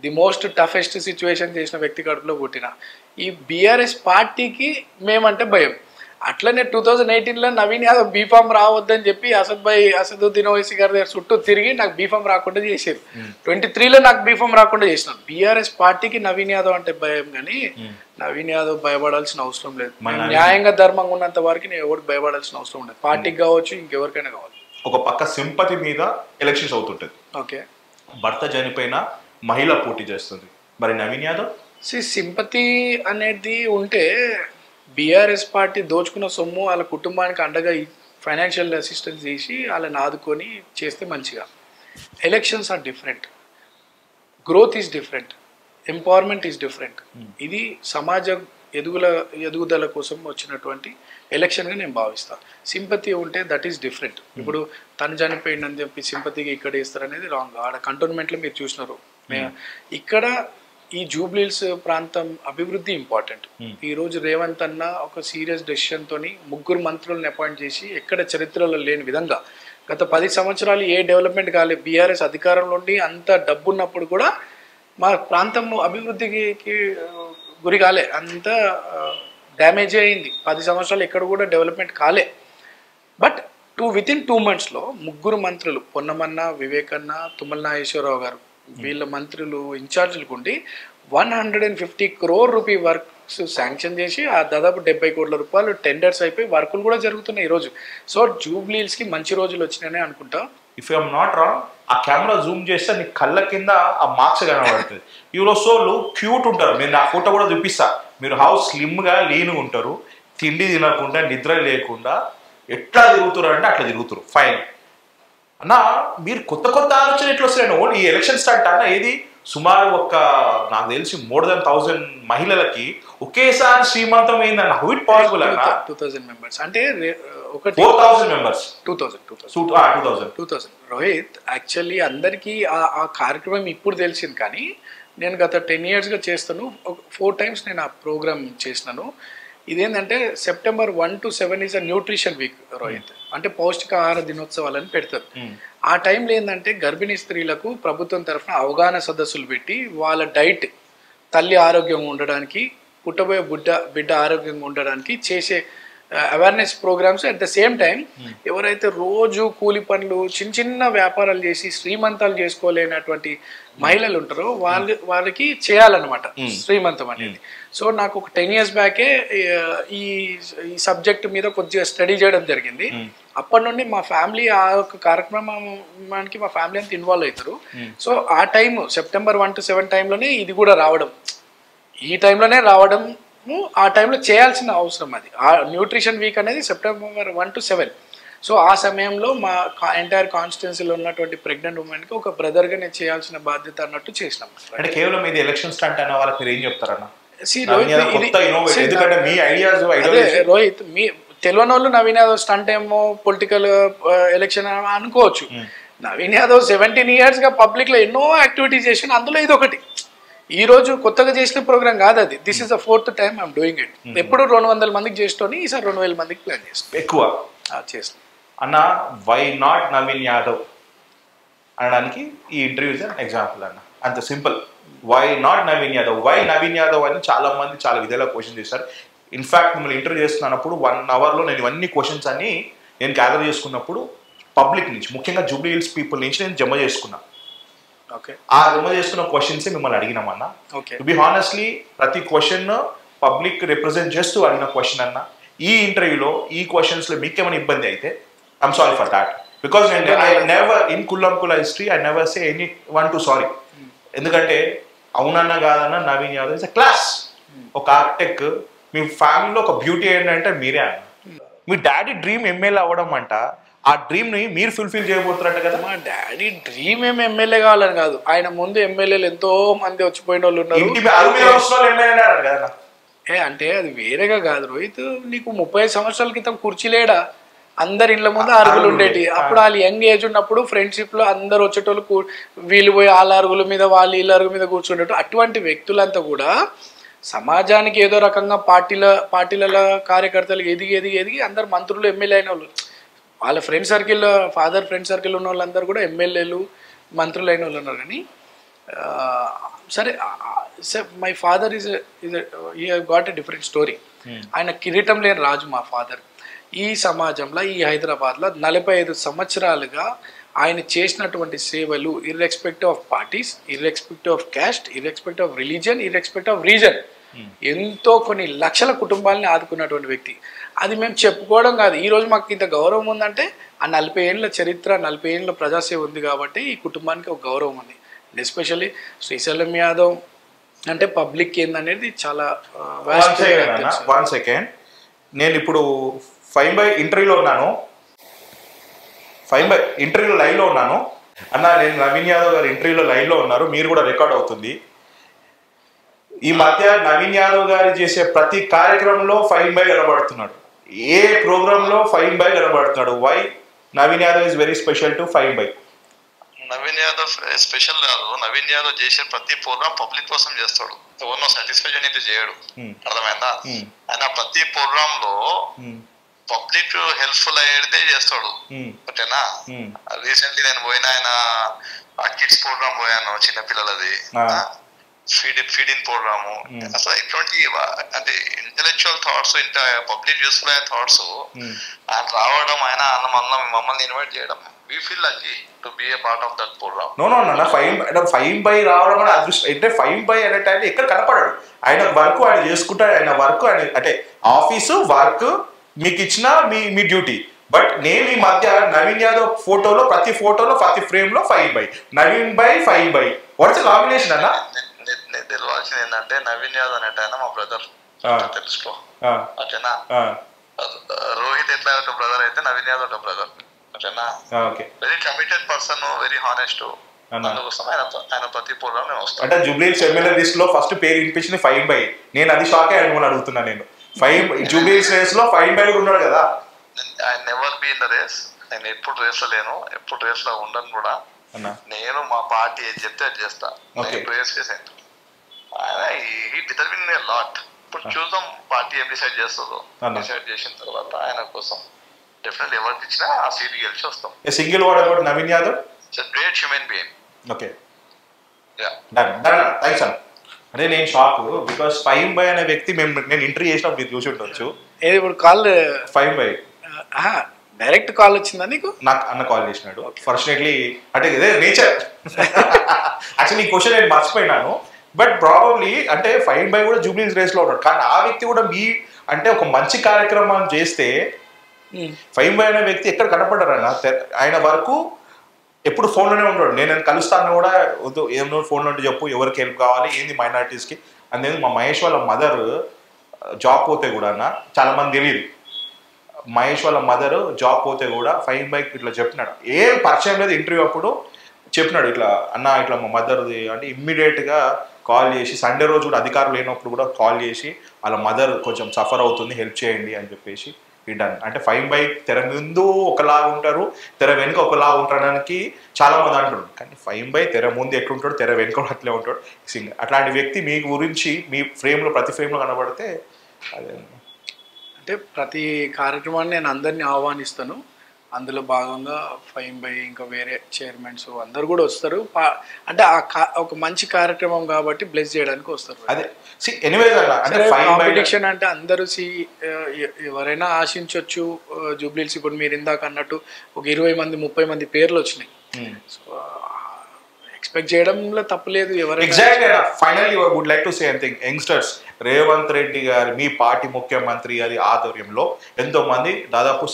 ది మోస్ట్ టఫెస్ట్ సిచ్యువేషన్ చేసిన వ్యక్తి కడుపులో పుట్టిన. ఈ బీఆర్ఎస్ పార్టీకి మేమంటే భయం. అట్లనే 2018లో నవీన్ యాదవ్ బీఫామ్ రావద్దని చెప్పి అసదుద్దీన్ ఓవైసీ గారి దగ్గర చుట్టూ తిరిగి నాకు బీఫామ్ రాకుండా చేసేది. 23లో నాకు బీఫామ్ రాకుండా చేసినాను. బీఆర్ఎస్ పార్టీకి నవీన్ యాదవ్ అంటే భయం, కానీ నవీన్ యాదవ్ భయపడాల్సిన అవసరం లేదు. న్యాయంగా ధర్మంగా ఉన్నంత వరకు నేను ఎవరికి భయపడాల్సిన అవసరం ఉండదు, పార్టీకి కావచ్చు ఇంకెవరికైనా కావచ్చు. ఒక పక్క సింపతి మీద ఎలక్షన్స్ అవుతుంటది. ఓకే, భర్త చనిపోయిన మహిళ పోటీ చేస్తుంది, మరి నవీన్ యాదవ్ సింపతి అనేది ఉంటే బీఆర్ఎస్ పార్టీ దోచుకున్న సొమ్ము వాళ్ళ కుటుంబానికి అండగా ఫైనాన్షియల్ అసిస్టెన్స్ చేసి వాళ్ళని ఆదుకొని చేస్తే మంచిగా. Elections are different, growth is different, empowerment is different. ఇది సమాజం ఎదుగుదల కోసం వచ్చినటువంటి ఎలక్షన్గా నేను భావిస్తాను. సింపతి ఉంటే దట్ ఈస్ డిఫరెంట్. ఇప్పుడు తను చనిపోయిందని చెప్పి సింపతిగా ఇక్కడ ఇస్తారు అనేది రాంగ్. ఆడ కంటోన్మెంట్లో మీరు చూసినారు. ఇక్కడ ఈ జూబ్లీహిల్స్ ప్రాంతం అభివృద్ధి ఇంపార్టెంట్. ఈరోజు రేవంత్ అన్న ఒక సీరియస్ డెసిషన్తో 3 మంత్రులను అపాయింట్ చేసి ఎక్కడ చరిత్రలో లేని విధంగా గత 10 సంవత్సరాలు ఏ డెవలప్మెంట్ కాలేదు. బీఆర్ఎస్ అధికారంలో ఉండి అంత డబ్బు ఉన్నప్పుడు కూడా మా ప్రాంతం అభివృద్ధికి గురి కాలే, అంత డ్యామేజ్ అయింది. 10 సంవత్సరాలు ఎక్కడ కూడా డెవలప్మెంట్ కాలే. బట్ వితిన్ 2 monthsలో 3 మంత్రులు పొన్నమన్న, వివేకన్న, తుమ్మల నాగేశ్వరరావు గారు వీళ్ళ మంత్రులు ఇన్ఛార్జీలకు ఉండి 150 crore రూపీ వర్క్స్ శాంక్షన్ చేసి ఆ దాదాపు 70 కోట్ల రూపాయలు టెండర్స్ అయిపోయి వర్కులు కూడా జరుగుతున్నాయి ఈరోజు. సో జూబ్లీహిల్స్కి మంచి రోజులు వచ్చినాయని అనుకుంటా. ఇఫ్ ఐఎమ్ నాట్ రాంగ్, ఆ కెమెరా జూమ్ చేస్తే నీ కళ్ళ కింద ఆ మార్క్స్ కనబడుతుంది. యూరోసోలు క్యూట్ ఉంటారు. నేను నా ఫోటో కూడా చూపిస్తా. మీరు హౌస్ స్లిమ్గా లీన్గా ఉంటారు, తిండి తినకుండా నిద్ర లేకుండా ఎట్లా తిరుగుతారు అంటే అట్లా తిరుగుతారు. ఫైన్ అన్న, మీరు కొత్త ఆలోచన ఎట్లా వస్తాయండి? ఓన్లీ ఈ ఎలక్షన్ స్టార్ట్ అన్న ఏది సుమారు నాకు తెలిసి more than 1000 మహిళలకి ఒకేసారి శ్రీమంతం అయిందన్న. హౌ ఇట్ పాసిబుల్ అన్న? 2000 members అంటే 4000 members. 2000 రోహిత్, యాక్చువల్లీ అందరికీ ఆ కార్యక్రమం ఇప్పుడు తెలిసింది. కానీ నేను గత 10 yearsగా చేస్తాను. 4 times నేను ఆ ప్రోగ్రామ్ చేసినాను. ఇదేంటంటే September 1 to 7 is a nutrition week Rohit. అంటే పౌష్టికాహార దినోత్సవాలని పెడతారు. ఆ టైంలో ఏంటంటే గర్భిణీ స్త్రీలకు ప్రభుత్వం తరఫున అవగాహన సదస్సులు పెట్టి వాళ్ళ డైట్, తల్లి ఆరోగ్యంగా ఉండడానికి, పుట్టబోయే బిడ్డ ఆరోగ్యంగా ఉండడానికి చేసే awareness programs. At the same time ఎవరైతే రోజు కూలి పనులు చిన్న వ్యాపారాలు చేసి శ్రీమంతాలు చేసుకోలేనటువంటి మహిళలు ఉంటారో వాళ్ళకి చేయాలన్నమాట శ్రీమంతం అనేది. సో నాకు ఒక 10 years బ్యాకే ఈ సబ్జెక్ట్ మీద కొద్దిగా స్టడీ చేయడం జరిగింది. అప్పటి నుండి మా ఫ్యామిలీ ఆ యొక్క కార్యక్రమానికి మా ఫ్యామిలీ అంతా ఇన్వాల్వ్ అవుతారు. సో ఆ టైం September 1 to 7 టైంలోనే ఇది కూడా రావడం, ఈ టైంలోనే రావడం, ఆ టైంలో చేయాల్సిన అవసరం అది. ఆ న్యూట్రిషన్ వీక్ అనేది September 1 to 7. సో ఆ సమయంలో మా ఎంటైర్ కాన్స్టిట్యున్సీలో ఉన్నటువంటి ప్రెగ్నెంట్ ఉమెన్కి ఒక బ్రదర్గా నేను చేయాల్సిన బాధ్యత అన్నట్టు చేసినాం. అంటే కేవలం ఇది ఎలక్షన్ స్టంట్ అన్న వాళ్ళకి మీరు ఏం చెప్తారన్న? రోహిత్, మీ తెలియని వాళ్ళు నవీన్ యాదవ్ స్టంట్ ఏమో పొలిటికల్ ఎలక్షన్ అనుకోవచ్చు. నవీన్ యాదవ్ 17 yearsగా పబ్లిక్లో ఎన్నో యాక్టివిటీస్ చేసిన, అందులో ఇది ఒకటి. ఈ రోజు కొత్తగా చేసిన ప్రోగ్రామ్ కాదు అది. This is the 4th time I'm doing it. ఎప్పుడు 200 మందికి చేస్తూనే ఈసారి 2000 మందికి ప్లాన్ చేస్తాం. ఎక్కువ చేస్తాం అన్న. వై నాట్ నవీన్ యాదవ్ అనడానికి ఈ ఇంటర్వ్యూ ఎగ్జాంపుల్ అన్న. అంత simple. Why not Naveen Yadav, why Naveen Yadav అని చాలా మంది చాలా విధాలుగా క్వశ్చన్ చేశారు. ఇన్ఫాక్ట్ మిమ్మల్ని ఇంటర్వ్యూ చేస్తున్నప్పుడు 1 hourలో నేను ఇవన్నీ క్వశ్చన్స్ అన్ని నేను గ్యాదర్ చేసుకున్నప్పుడు పబ్లిక్ నుంచి, ముఖ్యంగా జూబ్లీహిల్స్ పీపుల్ నుంచి నేను జమ చేసుకున్నా. ఆ జమ చేసుకున్న క్వశ్చన్స్ మిమ్మల్ని అడిగినామన్నా. టు బి హానెస్ట్లీ ప్రతి క్వశ్చన్ పబ్లిక్ రిప్రజెంట్ చేస్తూ అడిగిన క్వశ్చన్ అన్న. ఈ ఇంటర్వ్యూలో ఈ క్వశ్చన్స్లో మీకేమైనా ఇబ్బంది అయితే I'm sorry for that. Because I never in కుల్లంకుల history I never say anyone to sorry. ఎందుకంటే అవునన్నా కాదన్నా Naveen Yadav is a class, ఒక ఆర్కిటెక్ట్. మీ ఫ్యామిలీలో ఒక బ్యూటీ ఏంటంటే మీరే అన్న. మీ డాడీ డ్రీమ్ ఎమ్మెల్యే అవ్వడం అంట. ఆ డ్రీమ్ ని మీరు ఫుల్ఫిల్ చేయబోతున్నట్టు కదా. మా డాడీ డ్రీమ్ ఏమి ఎమ్మెల్యే కావాలని కాదు. ఆయన ముందు ఎమ్మెల్యేలు ఎంతో మంది వచ్చిపోయిన వాళ్ళు ఉన్నారు. అంటే అది వేరేగా కాదు రోహిత్. నీకు 30 సంవత్సరాల క్రితం కుర్చీలేడా? అందరి ఇండ్ల ముందు అరుగులు ఉండేటి. అప్పుడు వాళ్ళు యంగ్ ఏజ్ ఉన్నప్పుడు ఫ్రెండ్షిప్ లో అందరు వచ్చేటోళ్ళు వీళ్ళు పోయి వాళ్ళ అరుగుల మీద వాళ్ళు వీళ్ళ అరుగు మీద కూర్చుండేటో. అటువంటి వ్యక్తులంతా కూడా సమాజానికి ఏదో రకంగా పార్టీల కార్యకర్తలు ఎదిగి అందరు మంత్రులు, ఎమ్మెల్యే అయిన వాళ్ళు. వాళ్ళ friend circle, father friend circle ఉన్న వాళ్ళందరూ కూడా ఎమ్మెల్యేలు, మంత్రులు అయిన వాళ్ళు ఉన్నారు. కానీ సరే, my father is got a different story. ఆయన కిరీటం లేని రాజు మా ఫాదర్. ఈ సమాజంలో, ఈ హైదరాబాద్లో 45 సంవత్సరాలుగా ఆయన చేసినటువంటి సేవలు, irrespective of parties, irrespective of caste, irrespective of religion, irrespective of reason, ఎంతో కొన్ని లక్షల కుటుంబాలని ఆదుకున్నటువంటి వ్యక్తి. అది మేము చెప్పుకోవడం కాదు. ఈరోజు మాకు ఇంత గౌరవం ఉందంటే ఆ 40 ఏళ్ళ చరిత్ర, 40 ఏళ్ళ ప్రజాసేవ ఉంది కాబట్టి ఈ కుటుంబానికి ఒక గౌరవం ఉంది. ఎస్పెషల్లీ శ్రీశైలం యాదవ్ అంటే పబ్లిక్ ఏందనేది చాలా. 1 second, నేను ఇప్పుడు 5 by ఇంటర్వ్యూలో ఉన్నాను. 5 ఇంటర్వ్యూలో లైవ్లో ఉన్నాను అన్న. నేను నవీన్ యాదవ్ గారు ఇంటర్వ్యూలో లైవ్లో ఉన్నారు, మీరు కూడా రికార్డ్ అవుతుంది. ఈ మధ్య నవీన్ యాదవ్ గారు చేసే ప్రతి కార్యక్రమంలో 5 కనబడుతున్నాడు. ఏ ప్రోగ్రామ్ లో 5 కనబడుతున్నాడు. Why Naveen Yadav is very special to 5. Naveen Yadav special కాదు. నవీన్ యాదవ్ చేసే ప్రతి ప్రోగ్రామ్ పబ్లిక్ కోసం చేస్తాడు, ఎవరినో సాటిస్ఫై అనేది చేయడు. అర్థమైందా? ఆయన ప్రతి ప్రోగ్రామ్ లో పబ్లిక్ హెల్ప్ఫుల్ అయ్యేదే చేస్తాడు. ఓకేనా? రీసెంట్లీ నేను పోయిన ఆయన కిడ్స్ ప్రోగ్రామ్ పోయాను, చిన్నపిల్లలది ఫీడింగ్ ప్రోగ్రాము. అసలు ఇటువంటి అంటే ఇంటెలెక్చువల్ థాట్స్, పబ్లిక్ యూస్ఫుల్ అయ్యే థాట్స్ ఆయన రావడం, ఆయన మమ్మల్ని ఇన్వైట్ చేయడం, we feel lucky to be a part of that program. No, 5 రావడం కూడా అదృష్టం. అంటే 5 అనే టైంలో ఎక్కడ కనపడాడు. ఆయన వర్క్ ఆయన చేసుకుంటాడు. ఆయన వర్క్ ఆయన అంటే ఆఫీసు వర్క్ మీకు ఇచ్చిన మీ డ్యూటీ. బట్ నేను ఈ మధ్య నవీన్ యాదవ్ ఫోటోలో ప్రతి ఫ్రేమ్ లో 5 నవీన్ బై 5 వాట్స్ కాంబినేషన్ అన్న? తెలియాల్సింది ఏంటంటే నవీన్ యాదవ్ అనేట ఆయన మా బ్రదర్, తెలుసుకో. ఓకేనా? రోహిత్ ఎట్లా ఒక బ్రదర్ అయితే నవీన్ యాదవ్ ఒక బ్రదర్. ఓకేనా? Very committed person, very honest. అందుకోసం ఆయన ప్రతి ప్రోగ్రామ్ నేను వస్తాను. అంటే జూబ్లీహిల్స్ ఎమ్మెల్యే లిస్ట్ లో ఫస్ట్ పేరు వినిపించింది 5. నేను అది షాకే అనుకుని అడుగుతున్నా. నేను 5 జూబ్లీహిల్స్ రేస్ లో 5 కూడా ఉన్నాడు కదా. I never be in the race. నేను ఎప్పుడు రేస్ లో లేను, ఎప్పుడు రేస్ లో ఉండను కూడా. నేను మా పార్టీ ఏది చెప్తే అది చేస్తా. రేస్ చేసాను. He determine a lot. ఇప్పుడు చూద్దాం పార్టీ ఏం డిసైడ్ చేస్తుందో. డిసైడ్ చేసిన తర్వాత ఆయన కోసం డెఫినెట్లీ ఎవరికి ఇచ్చినా ఆ సీట్ గెలిచి వస్తాం. Single word about Naveen Yadav. Great human being. Okay, thanks అన్న. అంటే నేను షాక్, బికాస్ 5 అనే వ్యక్తి నేను ఇంటర్వ్యూ చేసినప్పుడు మీరు చూసి ఉండొచ్చు. ఇప్పుడు కాల్ 5 డైరెక్ట్ కాల్ వచ్చిందా నీకు? నాకు అన్న కాల్ చేసినాడు. ఫార్చునేట్లీ అంటే ఇదే నేచర్. యాక్చువల్లీ ఈ క్వశ్చన్ నేను మర్చిపోయినాను. బట్ ప్రాబబ్లీ అంటే 5 కూడా జూబ్లీహిల్స్ రేస్ లో ఉన్నాడు. కానీ ఆ వ్యక్తి కూడా అంటే ఒక మంచి కార్యక్రమం చేస్తే 5 అనే వ్యక్తి ఎక్కడ కనపడ్డారు అన్న. ఆయన వరకు ఎప్పుడు ఫోన్లోనే ఉంటాడు. నేను కలుస్తాను కూడా, వద్దు ఏమో ఫోన్లో ఉంటే చెప్పు, ఎవరికి హెల్ప్ కావాలి, ఏంది మైనారిటీస్కి అనేది. మా మహేష్ వాళ్ళ మదర్ జాబ్ పోతే కూడా అన్న, చాలా మంది తెలియదు, మహేష్ వాళ్ళ మదర్ జాబ్ పోతే కూడా 5 ఇట్లా చెప్పినాడు. ఏం పరిచయం లేదు, ఇంటర్వ్యూ అప్పుడు చెప్పినాడు ఇట్లా అన్న ఇట్లా మా మదర్ది అంటే ఇమ్మీడియట్గా కాల్ చేసి, సండే రోజు కూడా అధికారులు లేనప్పుడు కూడా కాల్ చేసి వాళ్ళ మదర్ కొంచెం సఫర్ అవుతుంది, హెల్ప్ చేయండి అని చెప్పేసి డన్. అంటే 5 తెర ముందు ఒకలాగా ఉంటారు, తెర వెనుక ఒకలాగా ఉండడానికి చాలా మంది అంటారు. కానీ 5 తెర ముందు ఎట్లుంటాడు, తెర వెనుక అట్లే ఉంటాడు సింగర్. అట్లాంటి వ్యక్తి మీ గురించి మీ ఫ్రేమ్లో ప్రతి ఫ్రేమ్లో కనబడితే అదే. అంటే ప్రతి కార్యక్రమాన్ని నేను అందరినీ ఆహ్వానిస్తాను. అందులో భాగంగా 5 ఇంకా వేరే చైర్మన్స్ అందరు కూడా వస్తారు. అంటే ఒక మంచి కార్యక్రమం కాబట్టి బ్లెస్ చేయడానికి వస్తారు. అదే కాంపిటీషన్ అంటే అందరూ ఎవరైనా ఆశించవచ్చు. జూబ్లీహిల్స్ ఇప్పుడు మీరు ఇందాక అన్నట్టు ఒక 20 మంది 30 మంది పేర్లు వచ్చినాయి. సో ఎక్స్పెక్ట్ చేయడంలో తప్పలేదు. Finally would like to say something. Youngsters, Revanth Reddy గారి మీ పార్టీ ముఖ్యమంత్రి గారి ఆధ్వర్యంలో ఎంతో మంది దాదాపు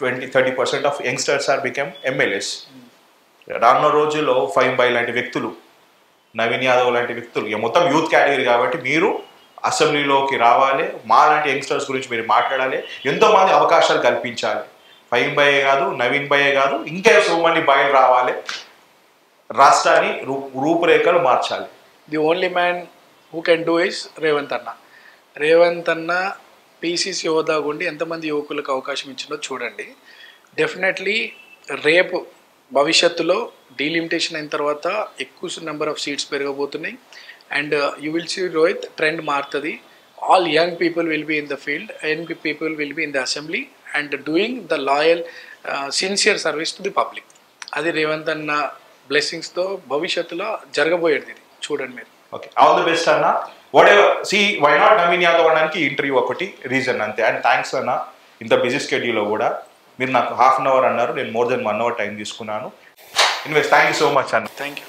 20-30% of youngsters are become MLAs. రానున్న రోజుల్లో 5 లాంటి వ్యక్తులు, నవీన్ యాదవ్ లాంటి వ్యక్తులు, మొత్తం యూత్ కేటగిరీ కాబట్టి మీరు అసెంబ్లీలోకి రావాలి. మా లాంటి యంగ్స్టర్స్ గురించి మీరు మాట్లాడాలి, ఎంతోమంది అవకాశాలు కల్పించాలి. 5 కాదు, నవీన్ కాదు, ఇంకా సో మంది బాయ్లు రావాలి. రాష్ట్రాన్ని రూపురేఖలు మార్చాలి. The only man who can do is Revanth అన్న. రేవంత్ అన్న పీసీసీ హోదా గుండి ఎంతమంది యువకులకు అవకాశం ఇచ్చిందో చూడండి. డెఫినెట్లీ రేపు భవిష్యత్తులో డీలిమిటేషన్ అయిన తర్వాత ఎక్కువ నెంబర్ ఆఫ్ సీట్స్ పెరగబోతున్నాయి. And you will see Rohit trend మారుతుంది. All young people will be in the field, young people will be in the assembly and doing the loyal sincere service to the public. అది రేవంత్ అన్న బ్లెస్సింగ్స్తో భవిష్యత్తులో జరగబోయేది. ఇది చూడండి మీరు. ఓకే, ఆల్ ది బెస్ట్ అన్న. Whatever, see why not Naveen Yadav అనడానికి ఇంటర్వ్యూ ఒకటి రీజన్ అంతే. అండ్ థ్యాంక్స్ అన్న, ఇంత బిజీ స్కెడ్యూల్లో కూడా మీరు నాకు ½ అన్ అవర్ అన్నారు, నేను మోర్ దెన్ 1 అవర్ టైం తీసుకున్నాను. Anyways thank you so much అన్న. Thank you.